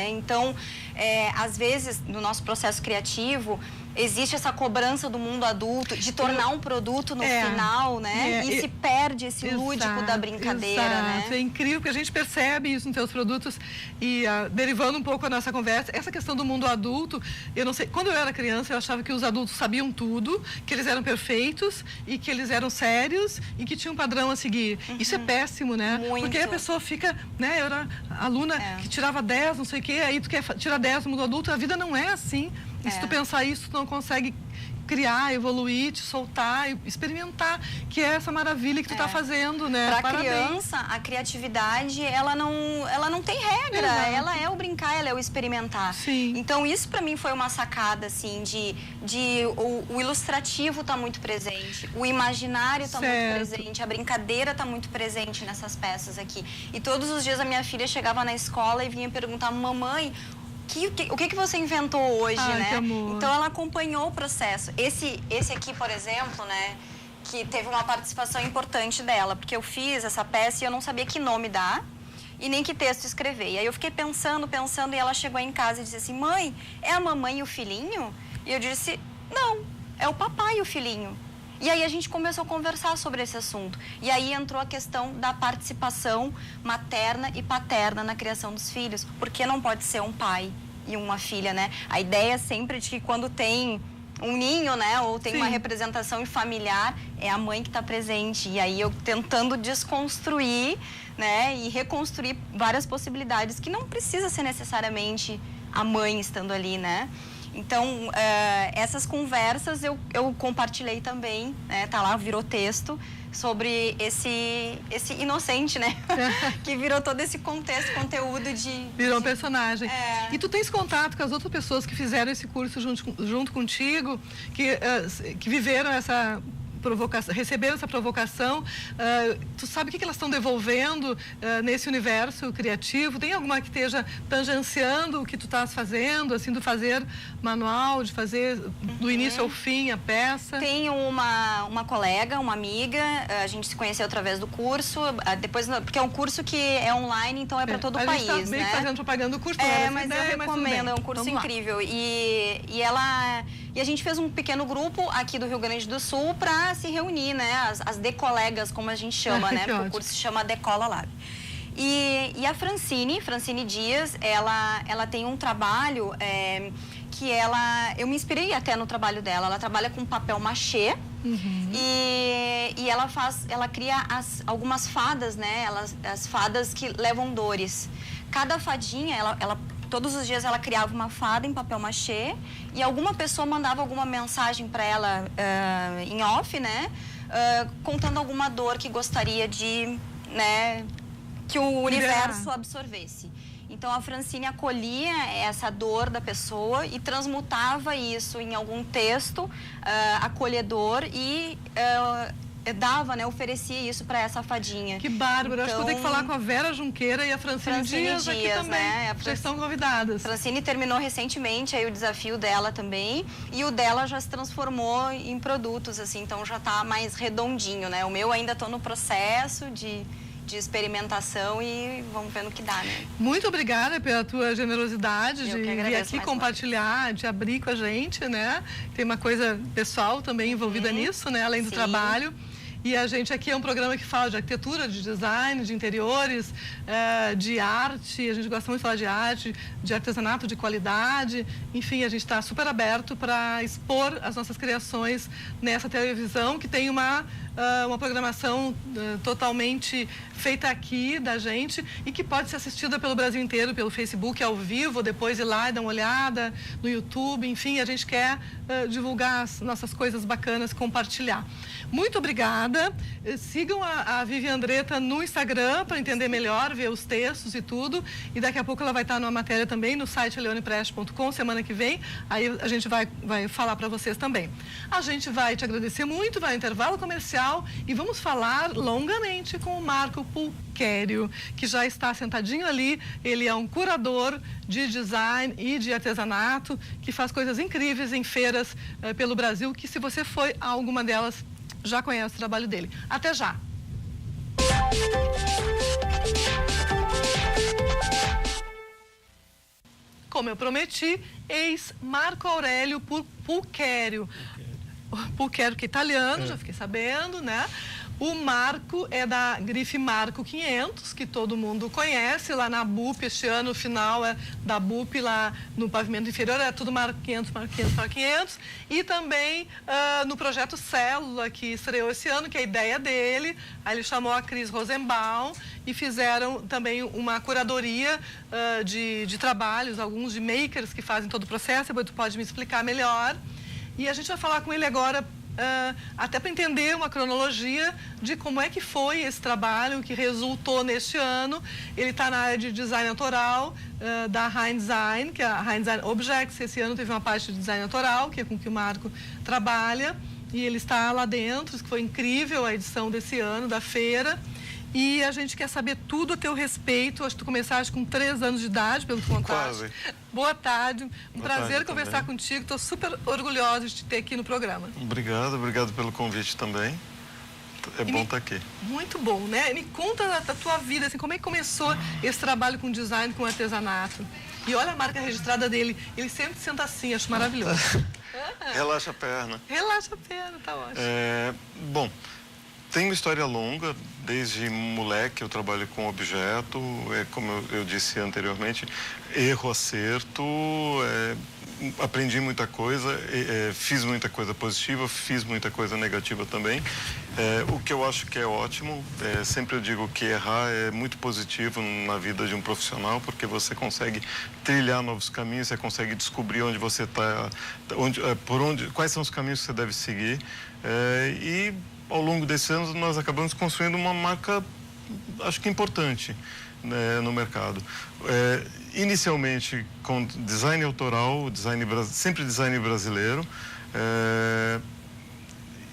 Então, às vezes, no nosso processo criativo, existe essa cobrança do mundo adulto de tornar um produto no final, né? E se perde esse lúdico da brincadeira, né?
É incrível, porque a gente percebe isso nos teus produtos e derivando um pouco a nossa conversa, essa questão do mundo adulto, eu não sei, quando eu era criança eu achava que os adultos sabiam tudo, que eles eram perfeitos e que eles eram sérios e que tinham um padrão a seguir. Isso é péssimo, né?
Muito.
Porque aí a pessoa fica, né? Eu era aluna que tirava 10, não sei o quê, aí tu quer tirar 10 no mundo adulto, a vida não é assim. E se tu pensar isso, tu não consegue criar, evoluir, te soltar, experimentar, que é essa maravilha que tu tá fazendo, né?
Pra
Parabéns.
criança, a criatividade, ela não tem regra. Ela é o brincar, ela é o experimentar.
Sim.
Então, isso pra mim foi uma sacada, assim, o ilustrativo tá muito presente, o imaginário tá muito presente, a brincadeira tá muito presente nessas peças aqui. E todos os dias a minha filha chegava na escola e vinha perguntar, mamãe, o que você inventou hoje, né?
Que amor.
Então ela acompanhou o processo. Esse aqui, por exemplo, né, que teve uma participação importante dela, porque eu fiz essa peça e eu não sabia que nome dar e nem que texto escrever. E aí eu fiquei pensando e ela chegou em casa e disse assim, mãe, é a mamãe e o filhinho? E eu disse, não, é o papai e o filhinho. E aí a gente começou a conversar sobre esse assunto. E aí entrou a questão da participação materna e paterna na criação dos filhos. Porque não pode ser um pai e uma filha, né? A ideia é sempre de que quando tem um ninho, né? Ou tem uma representação familiar, é a mãe que está presente. E aí eu tentando desconstruir, né? E reconstruir várias possibilidades que não precisa ser necessariamente a mãe estando ali, né? Então, essas conversas eu compartilhei também, né? Tá lá, virou texto sobre esse inocente, né? Que virou todo esse contexto, conteúdo
Virou um personagem. E tu tens contato com as outras pessoas que fizeram esse curso junto contigo, que viveram essa provocação, receberam essa provocação, tu sabe o que elas estão devolvendo nesse universo criativo? Tem alguma que esteja tangenciando o que tu estás fazendo, assim, do fazer manual, de fazer do início ao fim a peça?
Tem uma colega, uma amiga, a gente se conheceu através do curso, depois, porque é um curso que é online, então é para todo o país,
né? A gente tá bem fazendo propaganda do curso,
mas eu recomendo, é um curso incrível. E a gente fez um pequeno grupo aqui do Rio Grande do Sul para se reunir, né? As decolegas, como a gente chama, né? Porque o curso se chama Decola Lab. E a Francine Dias, ela tem um trabalho que eu me inspirei até no trabalho dela. Ela trabalha com papel machê e ela cria algumas fadas, né? As fadas que levam dores. Cada fadinha, todos os dias ela criava uma fada em papel machê e alguma pessoa mandava alguma mensagem para ela em off, né? Contando alguma dor que gostaria de, né, que o universo absorvesse. Então a Francine acolhia essa dor da pessoa e transmutava isso em algum texto acolhedor e dava, né, oferecia isso para essa fadinha.
Que bárbaro, acho que vou ter que falar com a Vera Junqueira e a Francine Dias aqui também,
né?
Já estão convidadas.
Francine terminou recentemente aí o desafio dela também, e o dela já se transformou em produtos, assim, então já tá mais redondinho, né? O meu ainda tô no processo de experimentação e vamos ver no que dá, né?
Muito obrigada pela tua generosidade de vir aqui compartilhar, de abrir com a gente, né? Tem uma coisa pessoal também envolvida nisso, né? Além do trabalho. E a gente aqui é um programa que fala de arquitetura, de design, de interiores, de arte. A gente gosta muito de falar de arte, de artesanato de qualidade. Enfim, a gente está super aberto para expor as nossas criações nessa televisão que tem uma programação totalmente feita aqui da gente e que pode ser assistida pelo Brasil inteiro, pelo Facebook ao vivo, depois ir lá e dar uma olhada no YouTube. Enfim, a gente quer divulgar as nossas coisas bacanas, compartilhar. Muito obrigada. Sigam a Vivi Andretta no Instagram para entender melhor, ver os textos e tudo. E daqui a pouco ela vai estar numa matéria também no site leonepreste.com, semana que vem. Aí a gente vai falar para vocês também. A gente vai te agradecer muito, vai ao intervalo comercial e vamos falar longamente com o Marco Pulquério, que já está sentadinho ali. Ele é um curador de design e de artesanato que faz coisas incríveis em feiras pelo Brasil, que se você foi a alguma delas, já conhece o trabalho dele. Até já! como eu prometi, ex Marco Aurélio Pulquério. Pulquério que é italiano, já fiquei sabendo, né? O Marco é da grife Marco 500, que todo mundo conhece, lá na BUP. Este ano, o final é da BUP, lá no pavimento inferior, é tudo Marco 500, Marco 500, Marco 500. E também no projeto Célula, que estreou esse ano, que é a ideia dele. Aí ele chamou a Cris Rosenbaum e fizeram também uma curadoria de trabalhos, alguns de makers que fazem todo o processo. Depois tu pode me explicar melhor. E a gente vai falar com ele agora, até para entender uma cronologia de como é que foi esse trabalho que resultou neste ano. Ele está na área de design autoral da Hein Design, que é a Hein Design Objects. Esse ano teve uma parte de design autoral, que é com que o Marco trabalha, e ele está lá dentro. Foi incrível a edição desse ano da feira. E a gente quer saber tudo a teu respeito. Acho que tu começaste com 3 anos de idade, pelo que contaste.
Quase.
Boa tarde.
Boa
Prazer
tarde
conversar
também.
contigo. Estou super orgulhosa de te ter aqui no programa.
Obrigado pelo convite também. É bom estar aqui.
Muito bom, né? Me conta da tua vida, assim, como é que começou esse trabalho com design, com artesanato? E olha a marca registrada dele. Ele sempre senta assim, acho maravilhoso.
Relaxa a perna.
Relaxa a perna, tá ótimo.
Bom, tem uma história longa. Desde moleque eu trabalho com objeto, como eu disse anteriormente, erro, acerto, aprendi muita coisa, fiz muita coisa positiva, fiz muita coisa negativa também. O que eu acho que é ótimo, sempre eu digo que errar é muito positivo na vida de um profissional, porque você consegue trilhar novos caminhos, você consegue descobrir onde você está, quais são os caminhos que você deve seguir. E ao longo desses anos nós acabamos construindo uma marca, acho que importante, né, no mercado. Inicialmente com design autoral, sempre design brasileiro.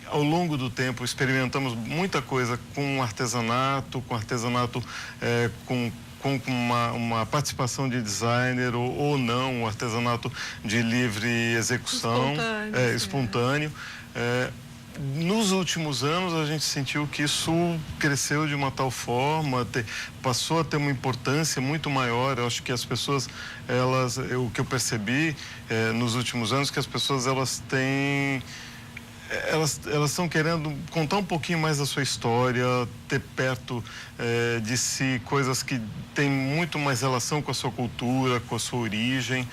Ao longo do tempo experimentamos muita coisa com artesanato com uma participação de designer ou não, um artesanato de livre execução, espontâneo. Nos últimos anos, a gente sentiu que isso cresceu de uma tal forma, passou a ter uma importância muito maior. Eu acho que as pessoas, o que eu percebi nos últimos anos, que as pessoas, elas estão querendo contar um pouquinho mais da sua história, ter perto de si coisas que têm muito mais relação com a sua cultura, com a sua origem.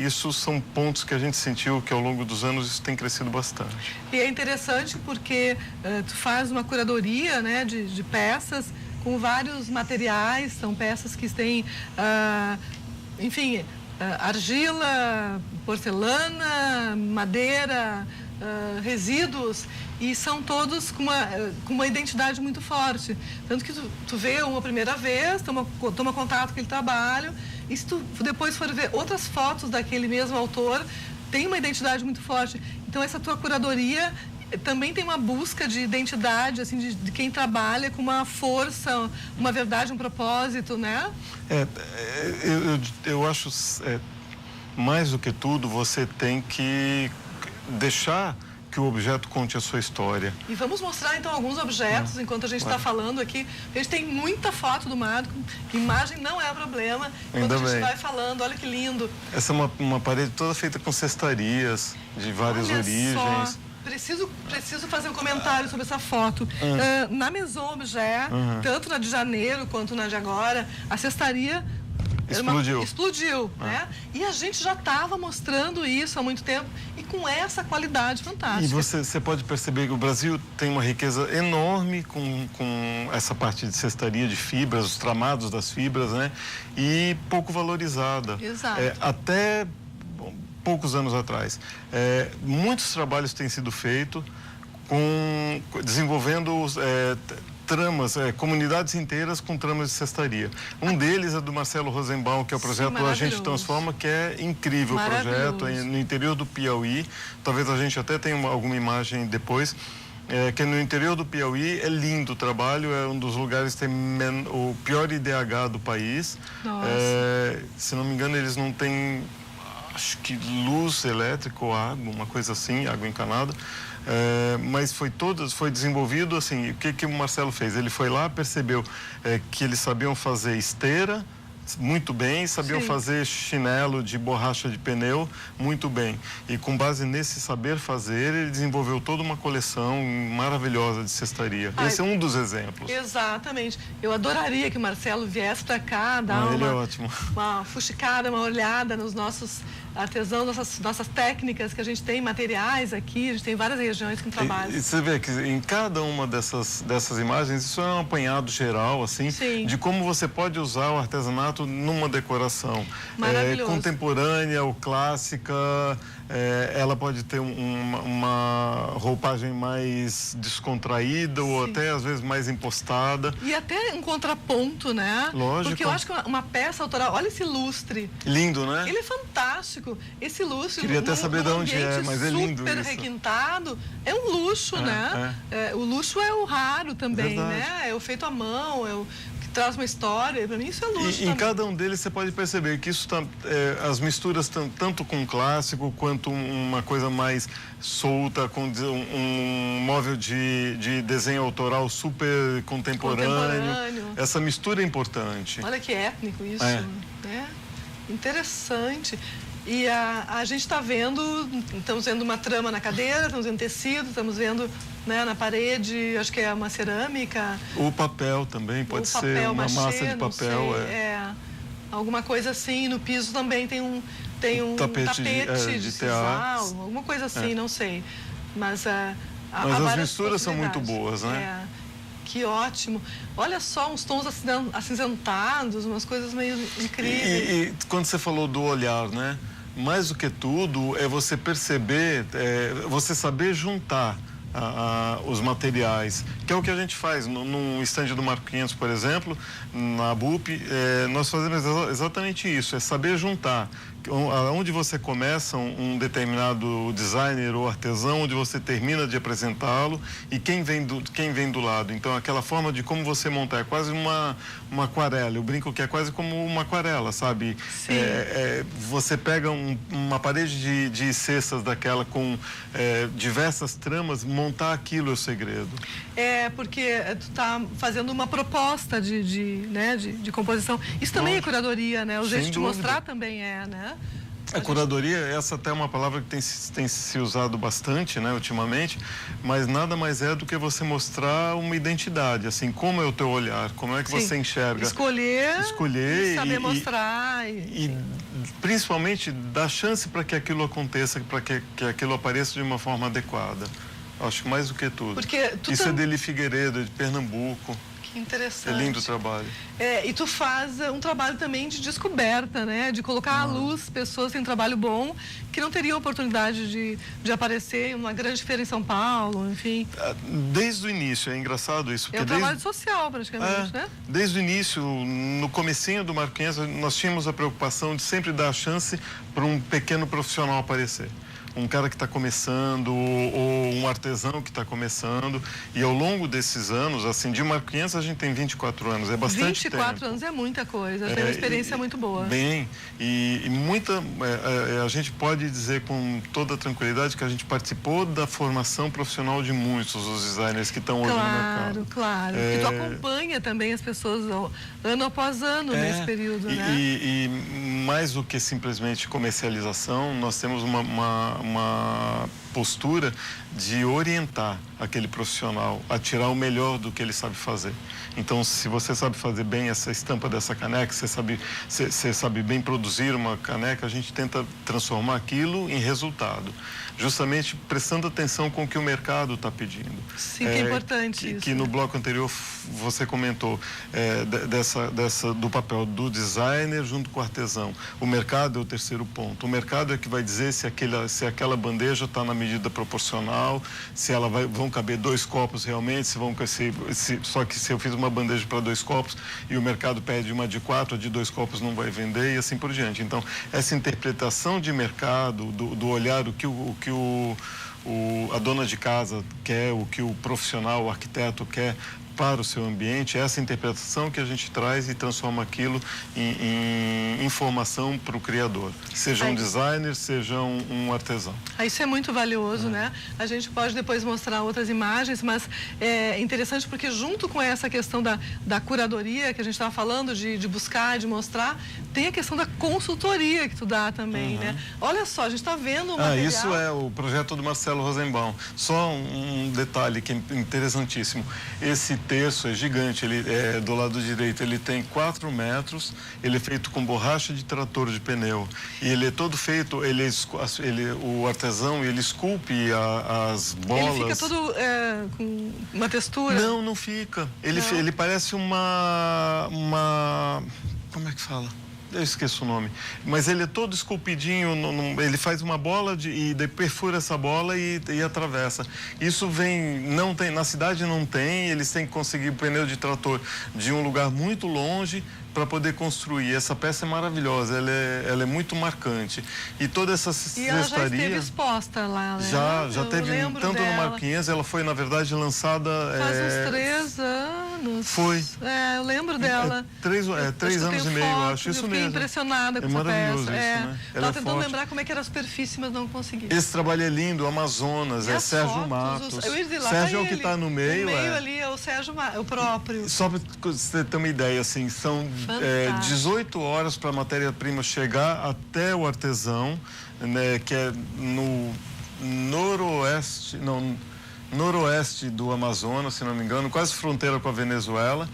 Isso são pontos que a gente sentiu que ao longo dos anos isso tem crescido bastante.
E é interessante porque tu faz uma curadoria, né, de peças com vários materiais. São peças que têm, enfim, argila, porcelana, madeira, resíduos, e são todos com uma identidade muito forte. Tanto que tu vê uma primeira vez, toma contato com aquele trabalho, e se tu depois for ver outras fotos daquele mesmo autor, tem uma identidade muito forte. Então essa tua curadoria também tem uma busca de identidade, assim, de quem trabalha com uma força, uma verdade, um propósito, né?
Eu acho, mais do que tudo, você tem que deixar que o objeto conte a sua história.
E vamos mostrar então alguns objetos enquanto a gente está falando aqui. A gente tem muita foto do Marco, imagem não é problema. Enquanto a gente vai falando, olha que lindo.
Essa é uma parede toda feita com cestarias de várias origens. Só.
Preciso fazer um comentário sobre essa foto. Na Maison Objet, tanto na de janeiro quanto na de agora, a cestaria explodiu, né? E a gente já estava mostrando isso há muito tempo e com essa qualidade fantástica.
E você pode perceber que o Brasil tem uma riqueza enorme com essa parte de cestaria de fibras, os tramados das fibras, né? E pouco valorizada.
Exato.
Até poucos anos atrás. Muitos trabalhos têm sido feitos desenvolvendo tramas, comunidades inteiras com tramas de cestaria. Um deles é do Marcelo Rosenbaum, que é o projeto A Gente Transforma, que é incrível o projeto, no interior do Piauí. Talvez a gente até tenha alguma imagem depois. Que no interior do Piauí é lindo o trabalho, é um dos lugares que tem o pior IDH do país. Se não me engano, eles não têm, acho que luz elétrica ou água, uma coisa assim, água encanada. Mas foi desenvolvido assim. O que o Marcelo fez? Ele foi lá, percebeu que eles sabiam fazer esteira, muito bem, sabiam fazer chinelo de borracha de pneu muito bem. E com base nesse saber fazer, ele desenvolveu toda uma coleção maravilhosa de cestaria. Esse é um dos exemplos.
Exatamente. Eu adoraria que o Marcelo viesse para cá, dar
ele é ótimo.
Uma fuxicada, uma olhada nos nossos artesãos, nossas técnicas que a gente tem, materiais aqui, a gente tem várias regiões com trabalho.
E você vê que em cada uma dessas imagens, isso é um apanhado geral, assim, de como você pode usar o artesanato numa decoração.
Maravilhoso.
Contemporânea ou clássica, ela pode ter uma roupagem mais descontraída ou até às vezes mais impostada.
E até um contraponto, né?
Lógico.
Porque eu acho que uma peça autoral, olha esse lustre.
Lindo, né?
Ele é fantástico. Esse lustre,
queria até saber de onde é, mas é lindo
super
isso.
Requintado, é um luxo, né? O luxo é o raro também, né? É o feito à mão, que traz uma história. Para mim isso é luxo.
E em cada um deles você pode perceber que isso as misturas tanto com clássico quanto uma coisa mais solta, com um móvel de desenho autoral super contemporâneo. Essa mistura é importante.
Olha que étnico isso, né? Interessante. E a gente está vendo, estamos vendo uma trama na cadeira, estamos vendo tecido, estamos vendo, né, na parede, acho que é uma cerâmica.
O papel também pode ser uma massa de papel.
Alguma coisa assim. No piso também tem um tapete de sisal, alguma coisa assim, não sei. Mas
as misturas são muito boas, né?
Que ótimo. Olha só, uns tons acinzentados, umas coisas meio incríveis.
E quando você falou do olhar, né? Mais do que tudo é você perceber, você saber juntar os materiais, que é o que a gente faz no estande do Marco 500, por exemplo, na BUP, nós fazemos exatamente isso, é saber juntar onde você começa um determinado designer ou artesão, onde você termina de apresentá-lo e quem vem do lado. Então, aquela forma de como você montar é quase uma aquarela. Eu brinco que é quase como uma aquarela, sabe? Você pega uma parede de cestas daquela com diversas tramas, montar aquilo é o segredo.
Porque tu tá fazendo uma proposta de composição. Isso também é curadoria, né? O jeito de te mostrar também né?
A curadoria, essa até é uma palavra que tem se usado bastante, né, ultimamente, mas nada mais é do que você mostrar uma identidade, assim, como é o teu olhar, como é que você enxerga.
Escolher e saber mostrar.
E principalmente dar chance para que aquilo aconteça, para que aquilo apareça de uma forma adequada. Acho que mais do que tudo. Isso é de Eli Figueiredo, de Pernambuco.
Que interessante.
É lindo o trabalho.
E tu faz um trabalho também de descoberta, né? De colocar à luz pessoas que têm um trabalho bom, que não teriam oportunidade de aparecer em uma grande feira em São Paulo, enfim.
Desde o início, é engraçado isso.
É um trabalho social, praticamente, né?
Desde o início, no comecinho do Marco 500, nós tínhamos a preocupação de sempre dar a chance para um pequeno profissional aparecer. Um cara que está começando, ou um artesão que está começando. E ao longo desses anos, assim, de Marco 500 a gente tem 24 anos, é bastante
24 anos é muita coisa, tem uma experiência muito boa.
Bem, e muita, a gente pode dizer com toda tranquilidade que a gente participou da formação profissional de muitos dos designers que estão hoje no mercado.
Claro. E tu acompanha também as pessoas ano após ano nesse período, né?
E mais do que simplesmente comercialização, nós temos uma postura de orientar aquele profissional a tirar o melhor do que ele sabe fazer. Então, se você sabe fazer bem essa estampa dessa caneca, você sabe bem produzir uma caneca, a gente tenta transformar aquilo em resultado. Justamente prestando atenção com o que o mercado está pedindo.
Sim, que é importante isso.
Que no bloco anterior você comentou do papel do designer junto com o artesão. O mercado é o terceiro ponto. O mercado é que vai dizer se aquela bandeja está na medida proporcional, se vão caber 2 copos realmente, só que se eu fiz uma bandeja para 2 copos e o mercado pede uma de 4, a de 2 copos não vai vender e assim por diante. Então, essa interpretação de mercado, do olhar, o que a dona de casa quer, o que o profissional, o arquiteto quer, para o seu ambiente, essa interpretação que a gente traz e transforma aquilo em informação para o criador, seja um designer, seja um artesão.
Isso é muito valioso, né? A gente pode depois mostrar outras imagens, mas é interessante porque junto com essa questão da curadoria que a gente estava falando, de buscar, de mostrar, tem a questão da consultoria que tu dá também, né? Olha só, a gente está vendo o material...
Isso é o projeto do Marcelo Rosenbaum. Só um detalhe que é interessantíssimo. Esse terço é gigante, ele é do lado direito, ele tem 4 metros, ele é feito com borracha de trator de pneu. E ele é todo feito, o artesão, ele esculpe as bolas.
Ele fica todo com uma textura?
Não fica. Ele parece uma... Como é que fala? Eu esqueço o nome, mas ele é todo esculpidinho, ele faz uma bola e daí perfura essa bola e atravessa. Isso não tem, na cidade não tem, eles têm que conseguir o pneu de trator de um lugar muito longe para poder construir. Essa peça é maravilhosa, ela é muito marcante. E toda essa cestaria...
E ela já esteve exposta lá, né?
Já teve, tanto
dela.
no Marquinhos, ela foi, na verdade, lançada...
Faz uns 3 anos.
Foi.
Eu lembro dela.
3 anos e meio, eu acho. Isso
eu fiquei
mesmo.
impressionada com essa peça.
Maravilhoso isso, né?
Estava tentando lembrar como é que era a superfície, mas não consegui.
Esse trabalho é lindo, Amazonas, é Sérgio Matos. Sérgio é o que está no meio.
No meio ali é o Sérgio Matos, o próprio.
Só para você ter uma ideia, assim, são 18 horas para a matéria-prima chegar até o artesão, né, que é no noroeste do Amazonas, se não me engano, quase fronteira com a Venezuela.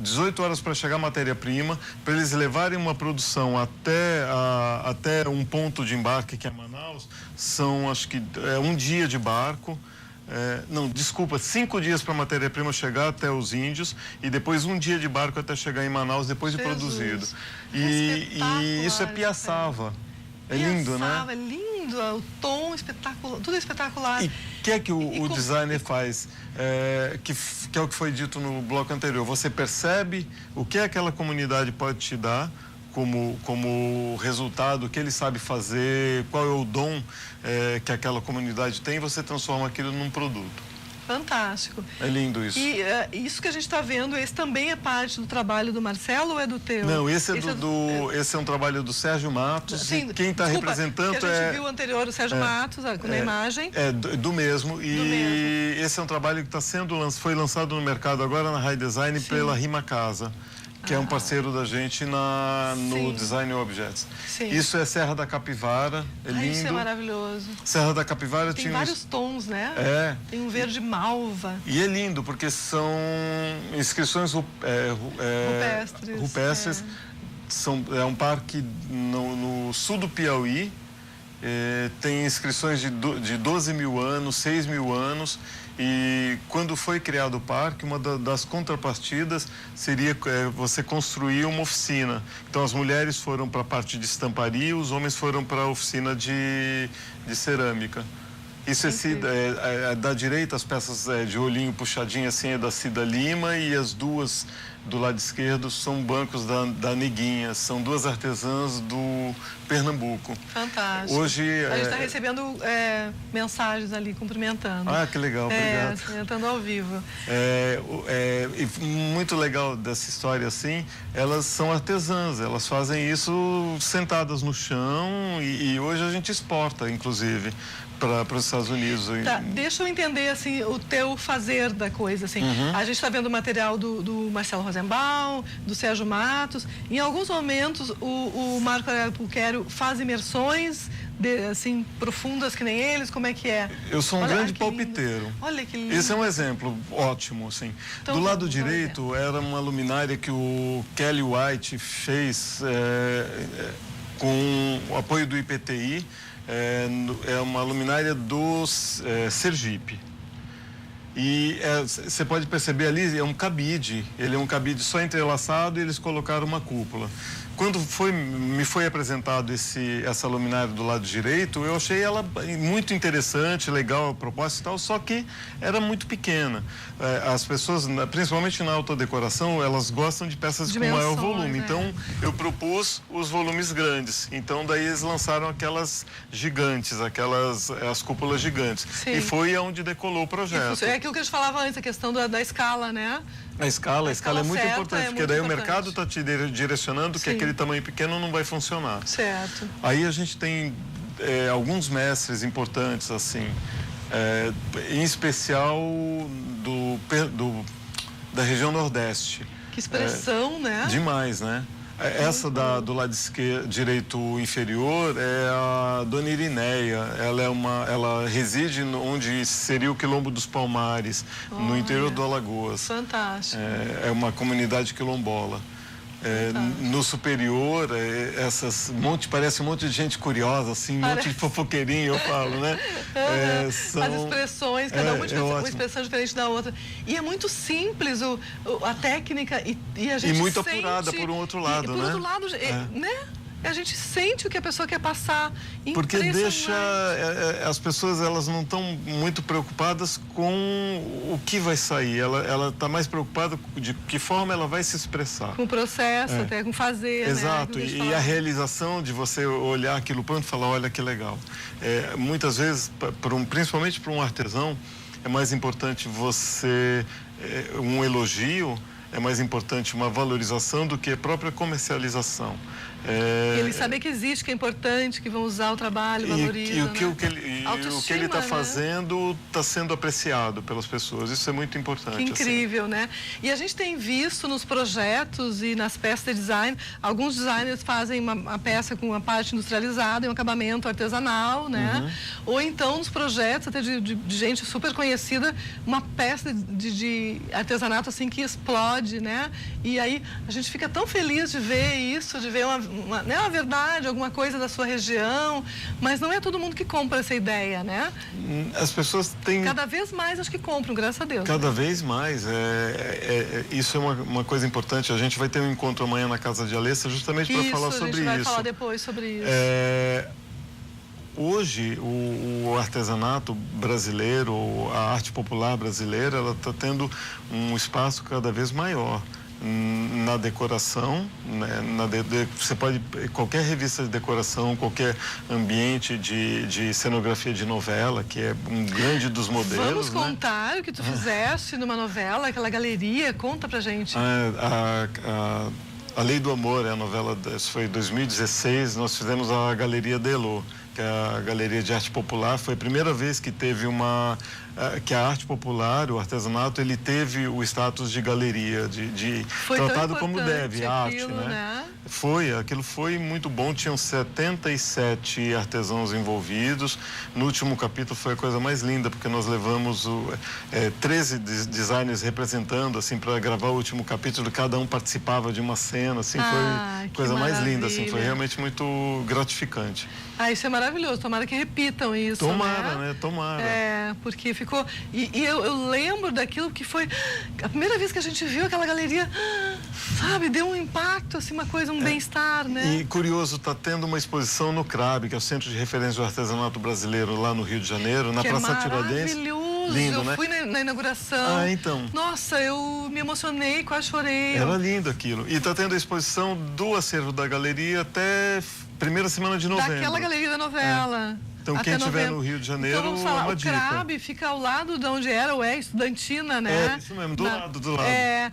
18 horas para chegar a matéria-prima, para eles levarem uma produção até um ponto de embarque, que é Manaus, são, acho que, um dia de barco. 5 dias para a matéria-prima chegar até os índios e depois um dia de barco até chegar em Manaus, depois de produzido. E isso é Piaçava. É lindo, né?
É lindo, o tom espetacular, tudo é espetacular.
E o que é que o designer faz? Que é o que foi dito no bloco anterior. Você percebe o que aquela comunidade pode te dar como resultado, o que ele sabe fazer, qual é o dom que aquela comunidade tem, você transforma aquilo num produto.
Fantástico.
É lindo isso.
E isso que a gente está vendo, esse também é parte do trabalho do Marcelo ou é do teu?
Não, esse é um trabalho do Sérgio Matos.
Sim,
e quem está representando
que a gente viu anterior, o Sérgio Matos, na imagem.
Do mesmo. E esse é um trabalho que foi lançado no mercado agora na High Design pela Rima Casa, que é um parceiro da gente no Design Objects. Sim. Isso é Serra da Capivara, é lindo.
Isso é maravilhoso.
Serra da Capivara
tem vários tons, né? Tem um verde malva.
E é lindo, porque são inscrições rupestres. É um parque no sul do Piauí, tem inscrições de 12 mil anos, 6 mil anos. E quando foi criado o parque, uma das contrapartidas seria você construir uma oficina. Então as mulheres foram para a parte de estamparia, os homens foram para a oficina de cerâmica. Isso da direita, as peças de olhinho puxadinho assim é da Cida Lima, e as duas do lado esquerdo são bancos da Neguinha, são 2 artesãs do Pernambuco.
Fantástico.
Hoje
a gente está recebendo mensagens ali, cumprimentando.
Ah, que legal, obrigado.
Cumprimentando ao vivo.
Muito legal dessa história assim, elas são artesãs, elas fazem isso sentadas no chão e hoje a gente exporta, inclusive, para os Estados Unidos.
Tá, deixa eu entender assim o teu fazer da coisa assim. A gente está vendo o material do Marcelo Rosenbaum, do Sérgio Matos. Em alguns momentos o Marco Aurélio Pulquério faz imersões assim profundas que nem eles. Como é que é?
Eu sou um grande palpiteiro.
Lindo. Olha que lindo.
Esse é um exemplo ótimo, assim. Então, do lado direito era uma luminária que o Kelly White fez com o apoio do IPTI. É uma luminária do Sergipe. E você pode perceber ali, é um cabide. Ele é um cabide só entrelaçado e eles colocaram uma cúpula. Quando me foi apresentado essa luminária do lado direito, eu achei ela muito interessante, legal a proposta e tal, só que era muito pequena. As pessoas, principalmente na autodecoração, elas gostam de peças com maior volume. Então, eu propus os volumes grandes. Então, daí eles lançaram aquelas gigantes, as cúpulas gigantes. Sim. E foi onde decolou o projeto.
É que aquilo que a gente falava antes, a questão da escala, né?
A escala é muito
certa,
importante, porque
muito
daí
importante.
o mercado está te direcionando que
Sim.
aquele tamanho pequeno não vai funcionar.
Certo.
Aí a gente tem alguns mestres importantes, assim, em especial da região Nordeste.
Que expressão, né?
Demais, né? Essa do lado direito inferior é a Dona Irineia. Ela reside onde seria o Quilombo dos Palmares, no interior do Alagoas.
Fantástico.
É uma comunidade quilombola. No superior, parece um monte de gente curiosa, assim, um monte de fofoqueirinho, eu falo, né?
As expressões, cada uma uma expressão diferente da outra. E é muito simples a técnica e a gente
muito
sente,
apurada por um outro lado,
por
né?
outro lado, né? A gente sente o que a pessoa quer passar.
Porque deixa... as pessoas, elas não estão muito preocupadas com o que vai sair. Ela está mais preocupada de que forma ela vai se expressar.
Com o processo, até com fazer,
Exato.
né?
E a realização de você olhar aquilo pronto e falar, olha que legal. Muitas vezes, principalmente para um artesão, é mais importante um elogio, é mais importante uma valorização do que a própria comercialização.
Ele saber que existe, que é importante, que vão usar o trabalho, valorizam.
E o que ele está fazendo está sendo apreciado pelas pessoas. Isso é muito importante.
Que incrível, né? E a gente tem visto nos projetos e nas peças de design, alguns designers fazem uma peça com uma parte industrializada e um acabamento artesanal, né? Ou então nos projetos até de gente super conhecida, uma peça de artesanato assim que explode, né? E aí a gente fica tão feliz de ver isso, de ver uma verdade, alguma coisa da sua região, mas não é todo mundo que compra essa ideia, né?
As pessoas têm...
Cada vez mais acho que compram, graças a Deus.
Cada vez mais. Isso é uma coisa importante. A gente vai ter um encontro amanhã na Casa de Alessa justamente para falar sobre isso.
A gente vai falar depois sobre isso.
Hoje, o artesanato brasileiro, a arte popular brasileira, ela está tendo um espaço cada vez maior na decoração, né? Você pode, qualquer revista de decoração, qualquer ambiente de cenografia de novela, que é um grande dos modelos.
Vamos contar o que tu fizeste numa novela, aquela galeria, conta pra gente.
A Lei do Amor, a novela, isso foi em 2016, nós fizemos a Galeria Delô, que é a galeria de arte popular. Foi a primeira vez que teve que a arte popular, o artesanato, ele teve o status de galeria,
foi
tratado como deve, a arte,
aquilo, né?
Aquilo foi muito bom, tinham 77 artesãos envolvidos. No último capítulo foi a coisa mais linda, porque nós levamos 13 designers representando, assim, para gravar o último capítulo, cada um participava de uma cena, assim, foi coisa mais linda, assim, foi realmente muito gratificante.
Isso é maravilhoso, tomara que repitam isso,
Tomara, né? Tomara.
Porque ficou... E eu lembro daquilo que foi... A primeira vez que a gente viu aquela galeria, sabe, deu um impacto, assim, uma coisa, um bem-estar, né?
E curioso, está tendo uma exposição no CRAB, que é o Centro de Referência do Artesanato Brasileiro, lá no Rio de Janeiro, na Praça Tiradentes.
Maravilhoso!
Lindo,
eu
fui
na inauguração.
Então.
Nossa, eu me emocionei, quase chorei.
Era lindo aquilo. E está tendo a exposição do acervo da galeria até primeira semana de novembro.
Daquela galeria da novela.
Então, quem estiver no Rio de Janeiro,
então, vamos falar,
uma dica.
O CRAB fica ao lado de onde era o Estudantina, né?
Isso mesmo, do lado.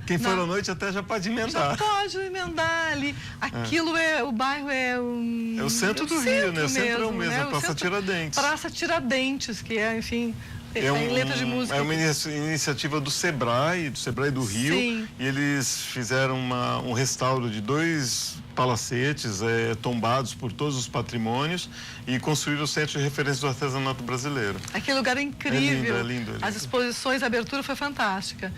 Quem for à noite até já pode emendar.
Já pode emendar ali. Aquilo o bairro é
o centro do Rio, né? O centro é o mesmo,
né?
a Praça Tiradentes.
Praça Tiradentes, que é, enfim... Tem letra de música.
É uma iniciativa do Sebrae do Rio.
Sim.
E eles fizeram um restauro de 2 palacetes tombados por todos os patrimônios e construíram o Centro de Referência do Artesanato Brasileiro.
Aquele lugar é incrível.
É lindo.
As exposições, a abertura foi fantástica.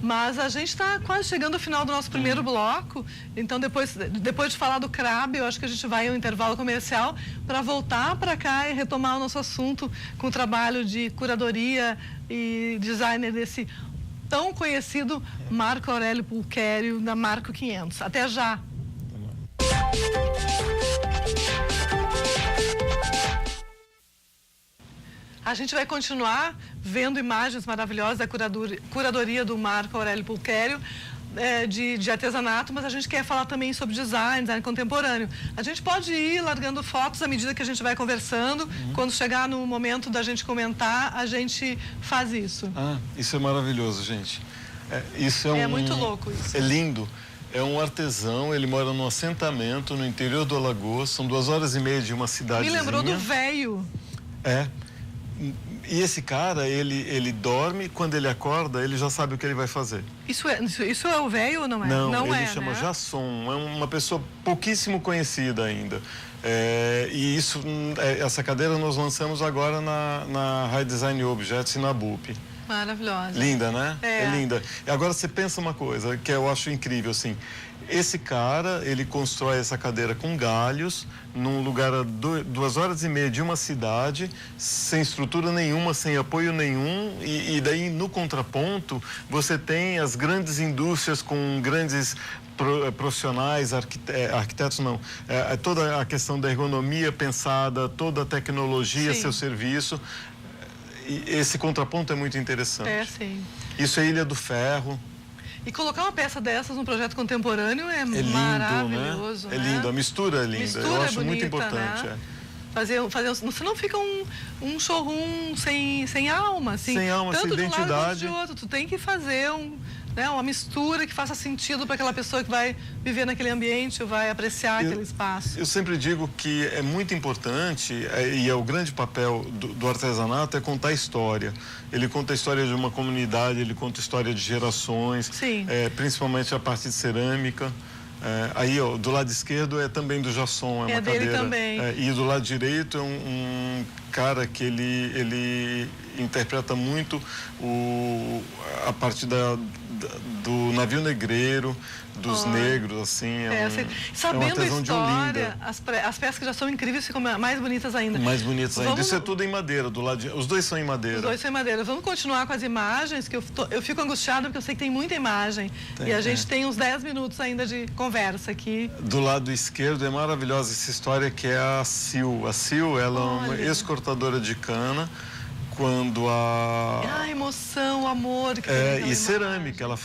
Mas a gente está quase chegando ao final do nosso primeiro bloco. Então, depois de falar do CRAB, eu acho que a gente vai ao intervalo comercial para voltar para cá e retomar o nosso assunto com o trabalho de curadoria e designer desse tão conhecido Marco Aurélio Pulquério, da Marco 500. Até já! A gente vai continuar vendo imagens maravilhosas da curadoria do Marco Aurélio Pulquério, de artesanato, mas a gente quer falar também sobre design contemporâneo. A gente pode ir largando fotos à medida que a gente vai conversando. Quando chegar no momento da gente comentar, a gente faz isso.
Isso é maravilhoso, gente. Isso
é muito louco isso.
É lindo. É um artesão, ele mora num assentamento no interior do Alagoas, são 2h30 de uma cidadezinha.
Me lembrou do Véio.
E esse cara, ele dorme, quando ele acorda, ele já sabe o que ele vai fazer.
Isso é o Véio ou não é?
Não, ele chama Jasson, é uma pessoa pouquíssimo conhecida ainda. E essa cadeira nós lançamos agora na High Design Objects e na BUP.
Maravilhosa.
Linda, né? É linda. E agora você pensa uma coisa que eu acho incrível, assim. Esse cara, ele constrói essa cadeira com galhos, num lugar a 2h30 de uma cidade, sem estrutura nenhuma, sem apoio nenhum, e daí no contraponto você tem as grandes indústrias com grandes profissionais, arquitetos não, toda a questão da ergonomia pensada, toda a tecnologia, seu serviço. E esse contraponto é muito interessante.
Sim.
Isso é Ilha do Ferro.
E colocar uma peça dessas num projeto contemporâneo é lindo, maravilhoso.
Né? É lindo, a mistura é linda. Eu acho bonita, muito importante.
Né? Senão fica um showroom sem alma, assim.
Sem alma, sem identidade.
Tanto de um lado quanto de outro. Tu tem que fazer uma mistura que faça sentido para aquela pessoa que vai viver naquele ambiente, vai apreciar aquele espaço.
Eu sempre digo que é muito importante, e é o grande papel do artesanato, é contar a história. Ele conta a história de uma comunidade, ele conta a história de gerações, principalmente a parte de cerâmica. Aí, ó, do lado esquerdo é também do Jasson, é uma
dele
cadeira.
Também.
E do lado direito é um cara que ele interpreta muito a parte do navio negreiro, dos negros, assim.
Sabendo a história, as peças que já são incríveis ficam mais bonitas ainda.
Mais bonitas ainda. Isso é tudo em madeira, os dois são em madeira.
Os dois são em madeira. Vamos continuar com as imagens, que eu fico angustiada porque eu sei que tem muita imagem. E a gente tem uns 10 minutos ainda de conversa aqui.
Do lado esquerdo é maravilhosa essa história que é a Sil. A Sil, ela é uma ex-cortadora de cana. Quando
a emoção, o amor que tem
e cerâmica, ela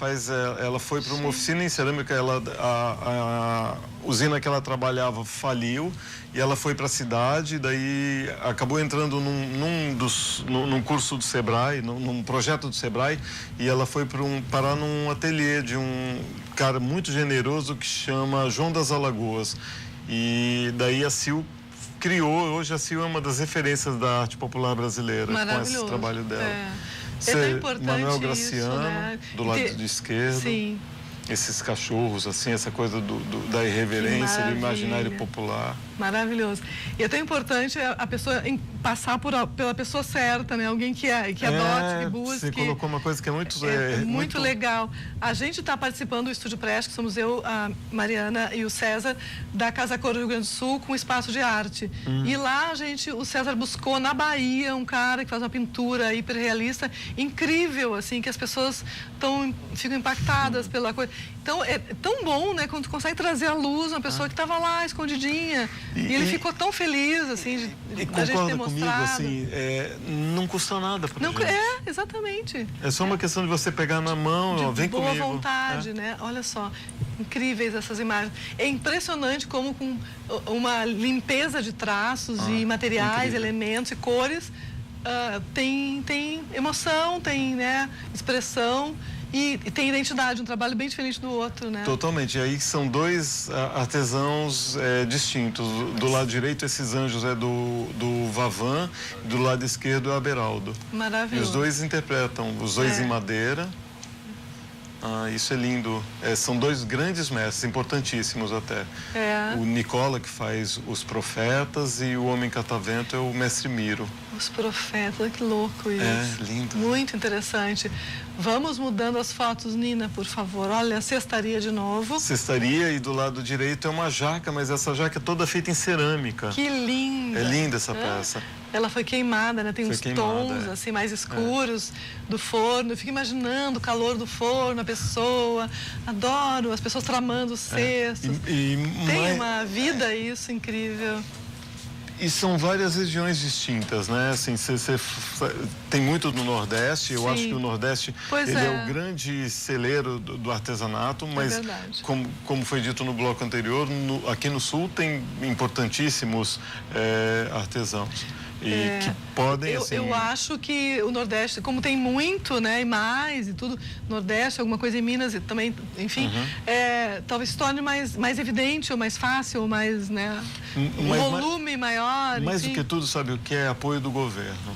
foi para uma oficina em cerâmica, a usina que ela trabalhava faliu e ela foi para a cidade, daí acabou entrando num curso do Sebrae, num projeto do Sebrae, e ela foi parar num ateliê de um cara muito generoso que chama João das Alagoas. E daí a Sil criou, hoje a Sil é uma das referências da arte popular brasileira com esse trabalho dela.
É tão importante
Manuel Graciano,
isso, né?
do lado de esquerdo.
Sim.
Esses cachorros, assim, essa coisa da irreverência, do imaginário popular.
Maravilhoso. E é tão importante a pessoa passar pela pessoa certa, né? Alguém que adote, que busque.
Você colocou uma coisa que é muito...
muito legal. A gente está participando do Estúdio Preste, que somos eu, a Mariana e o César, da Casa Cor do Rio Grande do Sul, com espaço de arte. E lá o César buscou na Bahia um cara que faz uma pintura hiperrealista, incrível, assim, que as pessoas ficam impactadas pela coisa. Então, é tão bom, né, quando tu consegue trazer à luz uma pessoa que estava lá, escondidinha. E ele ficou tão feliz, assim, de a gente ter mostrado.
Comigo, assim, não custa nada pra gente.
Exatamente.
É só uma questão de você pegar na mão, vem comigo.
Boa vontade, né? Olha só, incríveis essas imagens. É impressionante como com uma limpeza de traços e materiais, elementos e cores, tem emoção, tem, né, expressão. E tem identidade, um trabalho bem diferente do outro, né?
Totalmente. E aí são dois artesãos distintos. Do lado direito, esses anjos é do Vavan, do lado esquerdo é o Aberaldo.
Maravilhoso.
E os dois interpretam, os dois em madeira. Isso é lindo. São dois grandes mestres, importantíssimos até. O Nicola, que faz os Profetas, e o Homem Catavento é o Mestre Miro.
Os Profetas, que louco isso.
Lindo.
Muito interessante. Vamos mudando as fotos, Nina, por favor. Olha, a cestaria de novo.
Cestaria, e do lado direito é uma jaca, mas essa jaca é toda feita em cerâmica.
Que linda.
É linda essa peça.
Ela foi queimada, né? Tem uns tons assim mais escuros do forno. Eu fico imaginando o calor do forno, a pessoa. Adoro as pessoas tramando os cestos. Tem uma vida isso incrível.
E são várias regiões distintas, né? Assim, tem muito no Nordeste. Eu acho que o Nordeste é o grande celeiro do artesanato, mas como foi dito no bloco anterior, aqui no Sul tem importantíssimos artesãos. E que podem,
eu acho que o Nordeste, como tem muito, né, e mais e tudo, Nordeste, alguma coisa em Minas e também, enfim, talvez se torne mais evidente, ou mais fácil, ou mais, né, volume maior.
Mais do que tudo, sabe o que é apoio do governo?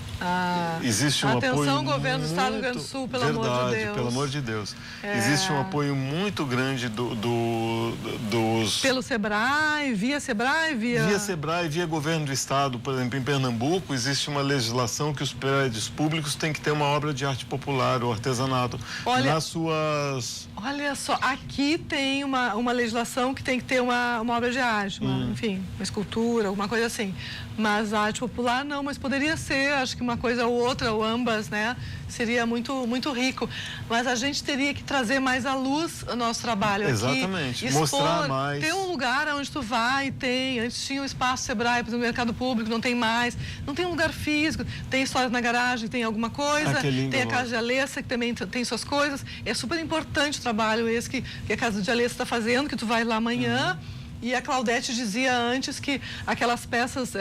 Existe um apoio
atenção, governo do Estado do Rio Grande do Sul, pelo amor de Deus.
Pelo amor de Deus. Existe um apoio muito grande dos...
Pelo Sebrae, via Sebrae,
Via Sebrae, via governo do Estado, por exemplo, em Pernambuco, existe uma legislação que os prédios públicos têm que ter uma obra de arte popular, ou artesanato, nas suas...
Olha só, aqui tem uma legislação que tem que ter uma obra de arte, enfim, uma escultura, alguma coisa assim. Mas a arte popular não, mas poderia ser, acho que uma coisa ou outra, ou ambas, né? Seria muito, muito rico. Mas a gente teria que trazer mais à luz o nosso trabalho aqui.
Exatamente, mostrar mais.
Ter um lugar onde tu vai e tem. Antes tinha o espaço Sebrae, por exemplo, no mercado público, não tem mais. Não tem um lugar físico. Tem Histórias na Garagem, tem alguma coisa. Tem a Casa de Alessa, que também tem suas coisas. É super importante o trabalho esse que a Casa de Alessa está fazendo, que tu vai lá amanhã. E a Claudete dizia antes que aquelas peças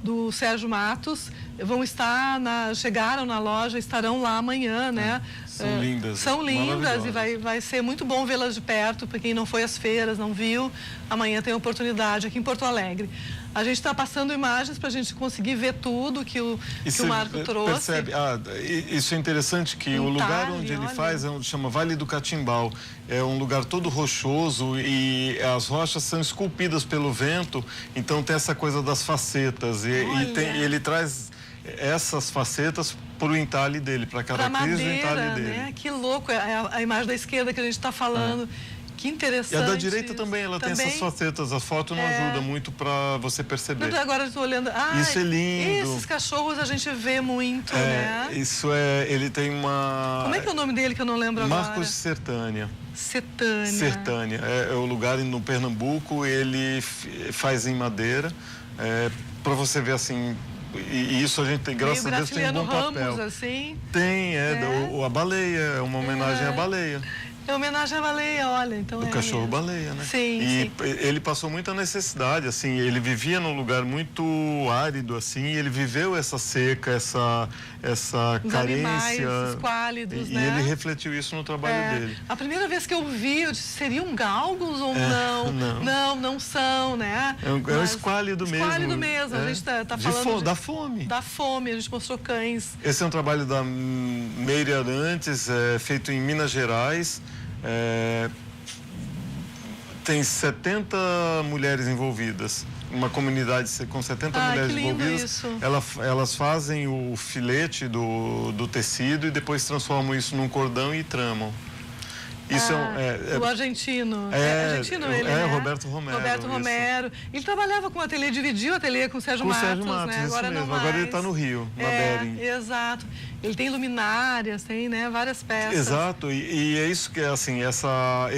do Sérgio Matos chegaram na loja, estarão lá amanhã, né?
São lindas.
São lindas e vai ser muito bom vê-las de perto, para quem não foi às feiras, não viu, amanhã tem oportunidade aqui em Porto Alegre. A gente está passando imagens para a gente conseguir ver tudo que o Marco trouxe.
Percebe? Isso é interessante, que o lugar onde ele faz chama Vale do Catimbau. É um lugar todo rochoso e as rochas são esculpidas pelo vento, então tem essa coisa das facetas. E ele traz essas facetas para o entalhe dele, para cada crise do entalhe dele.
Né? Que louco, a imagem da esquerda que a gente está falando. Que interessante.
E a da direita também, ela tem essas facetas. A foto não ajuda muito para você perceber.
Não, agora eu estou olhando.
Isso é lindo.
Esses cachorros a gente vê muito, né?
Isso ele tem uma...
Como é que é o nome dele que eu não lembro agora?
Marcos Sertânia.
Sertânia.
É o lugar no Pernambuco, ele faz em madeira, para você ver assim... E isso a gente tem, graças a Deus, tem um bom papel.
Ramos, assim.
Tem, a baleia, é uma homenagem à baleia.
É homenagem à baleia, olha, então
do cachorro-baleia, né?
Sim,
e ele passou muita necessidade, assim, ele vivia num lugar muito árido, assim, e ele viveu essa seca, essa carência.
Animais esquálidos,
né? E ele refletiu isso no trabalho dele.
A primeira vez que eu vi, eu disse, seriam galgos ou não? Não são, né?
É um esquálido mesmo.
Esquálido mesmo, a gente tá falando...
Da fome.
Da fome, a gente mostrou cães.
Esse é um trabalho da Meire Arantes, feito em Minas Gerais. Tem 70 mulheres envolvidas, uma comunidade com 70 mulheres envolvidas. Elas fazem o filete do tecido e depois transformam isso num cordão e tramam. Isso
o argentino. Argentino ele, né?
Roberto Romero.
Roberto Romero. Ele trabalhava com o ateliê, dividiu o ateliê com o Sérgio Matos, né? Agora não mais.
Agora ele está no Rio, na Bering.
Exato. Ele tem luminárias, tem, né, várias peças.
Exato. E é isso que é assim, essa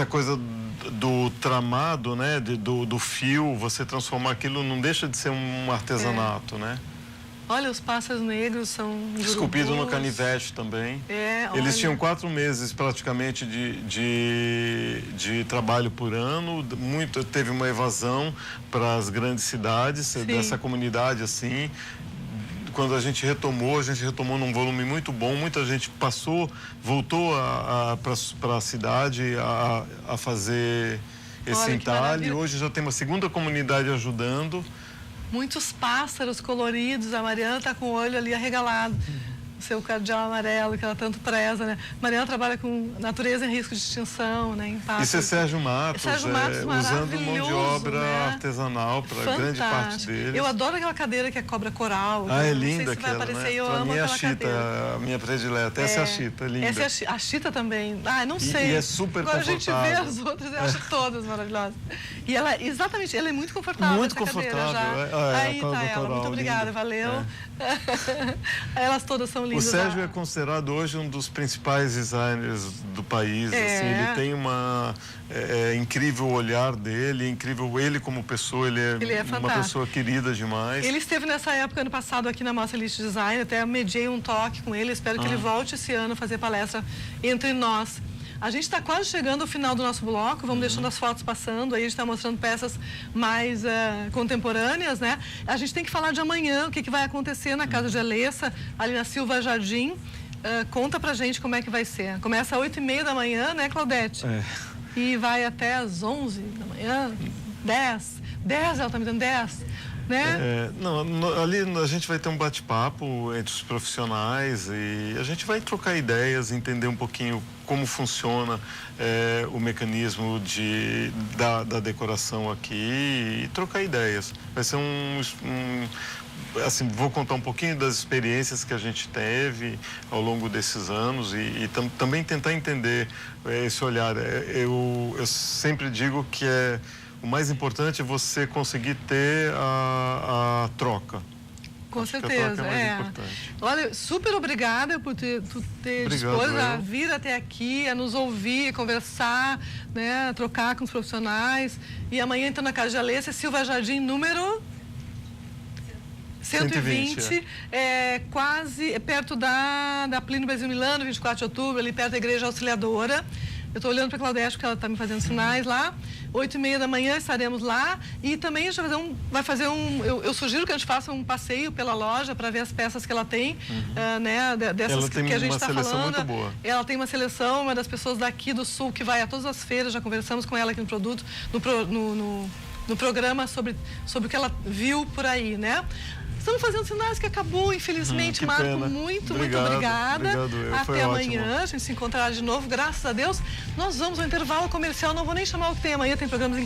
coisa do tramado, né, do fio, você transformar aquilo, não deixa de ser um artesanato, né?
Olha, os pássaros negros são
esculpido no canivete também. Eles tinham 4 meses praticamente de trabalho por ano. Teve uma evasão para as grandes cidades dessa comunidade assim. Quando a gente retomou num volume muito bom. Muita gente voltou para a cidade a fazer esse entalhe. Hoje já tem uma segunda comunidade ajudando.
Muitos pássaros coloridos, a Mariana está com o olho ali arregalado. O seu cardeal amarelo, que ela tanto preza, né? Mariana trabalha com natureza em risco de extinção, né? Em pássaros.
Isso é Sérgio Matos, usando mão de obra, né? Artesanal para grande parte deles.
Eu adoro aquela cadeira que é cobra coral.
É linda aquela,
vai aparecer,
né?
Eu amo aquela
cadeira. A minha predileta. Essa é a chita, linda.
Essa é a chita também. Não sei.
E é super
Agora
confortável.
a gente vê as outras, eu acho todas maravilhosas. E ela, exatamente, ela é muito confortável.
Muito
essa cadeira
confortável.
já. Aí
aquela
tá ela.
doutora
Muito obrigada,
Linda.
valeu. Elas todas são
O
lindas.
Sérgio é considerado hoje um dos principais designers do país. Assim, ele tem uma incrível olhar dele, incrível ele como pessoa, ele é uma
fantástico.
pessoa querida demais.
Ele esteve nessa época, ano passado, aqui na Mostra Elite Design, até mediei um toque com ele, espero que ele volte esse ano a fazer palestra entre nós. A gente está quase chegando ao final do nosso bloco, vamos deixando as fotos passando, aí a gente está mostrando peças mais contemporâneas, né? A gente tem que falar de amanhã, o que vai acontecer na Casa de Alessa, ali na Silva Jardim. Conta pra gente como é que vai ser. Começa às 8h30 da manhã, né, Claudete? E vai até às 11 da manhã, 10, ela está me dando 10. Né?
Ali a gente vai ter um bate-papo entre os profissionais e a gente vai trocar ideias, entender um pouquinho como funciona o mecanismo da decoração aqui e trocar ideias. Vai ser assim, vou contar um pouquinho das experiências que a gente teve ao longo desses anos e também tentar entender esse olhar. Eu sempre digo que o mais importante é você conseguir ter a troca.
Com
Acho
certeza,
que a troca é mais importante.
Olha, super obrigada por ter disposto a vir até aqui, a nos ouvir, conversar, né, trocar com os profissionais. E amanhã, então, na Casa de Alessa, Silva Jardim, número 120, quase perto da Plínio Brasil Milano, 24 de outubro, ali perto da Igreja Auxiliadora. Eu estou olhando para a Claudete, porque ela está me fazendo sinais lá. 8h30 da manhã estaremos lá. E também a gente vai fazer eu sugiro que a gente faça um passeio pela loja para ver as peças que ela tem, né, dessas que a gente está falando. Ela tem uma seleção muito boa. Ela tem uma seleção, uma das pessoas daqui do Sul que vai a todas as feiras, já conversamos com ela aqui no programa sobre o que ela viu por aí, né? Estamos fazendo sinais que acabou, infelizmente, Marco.
Pena.
Muito obrigada. Até amanhã.
Ótimo.
A gente se encontrará de novo, graças a Deus. Nós vamos ao intervalo comercial, não vou nem chamar o que tem amanhã, tem programas,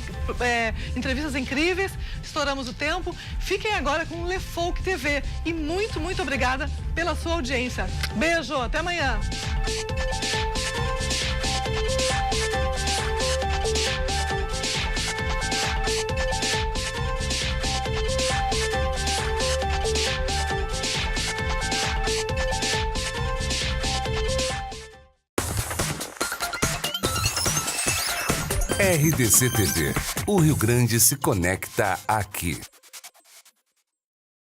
entrevistas incríveis, estouramos o tempo. Fiquem agora com o Le Folk TV. E muito obrigada pela sua audiência. Beijo, até amanhã.
RDC TV. O Rio Grande se conecta aqui.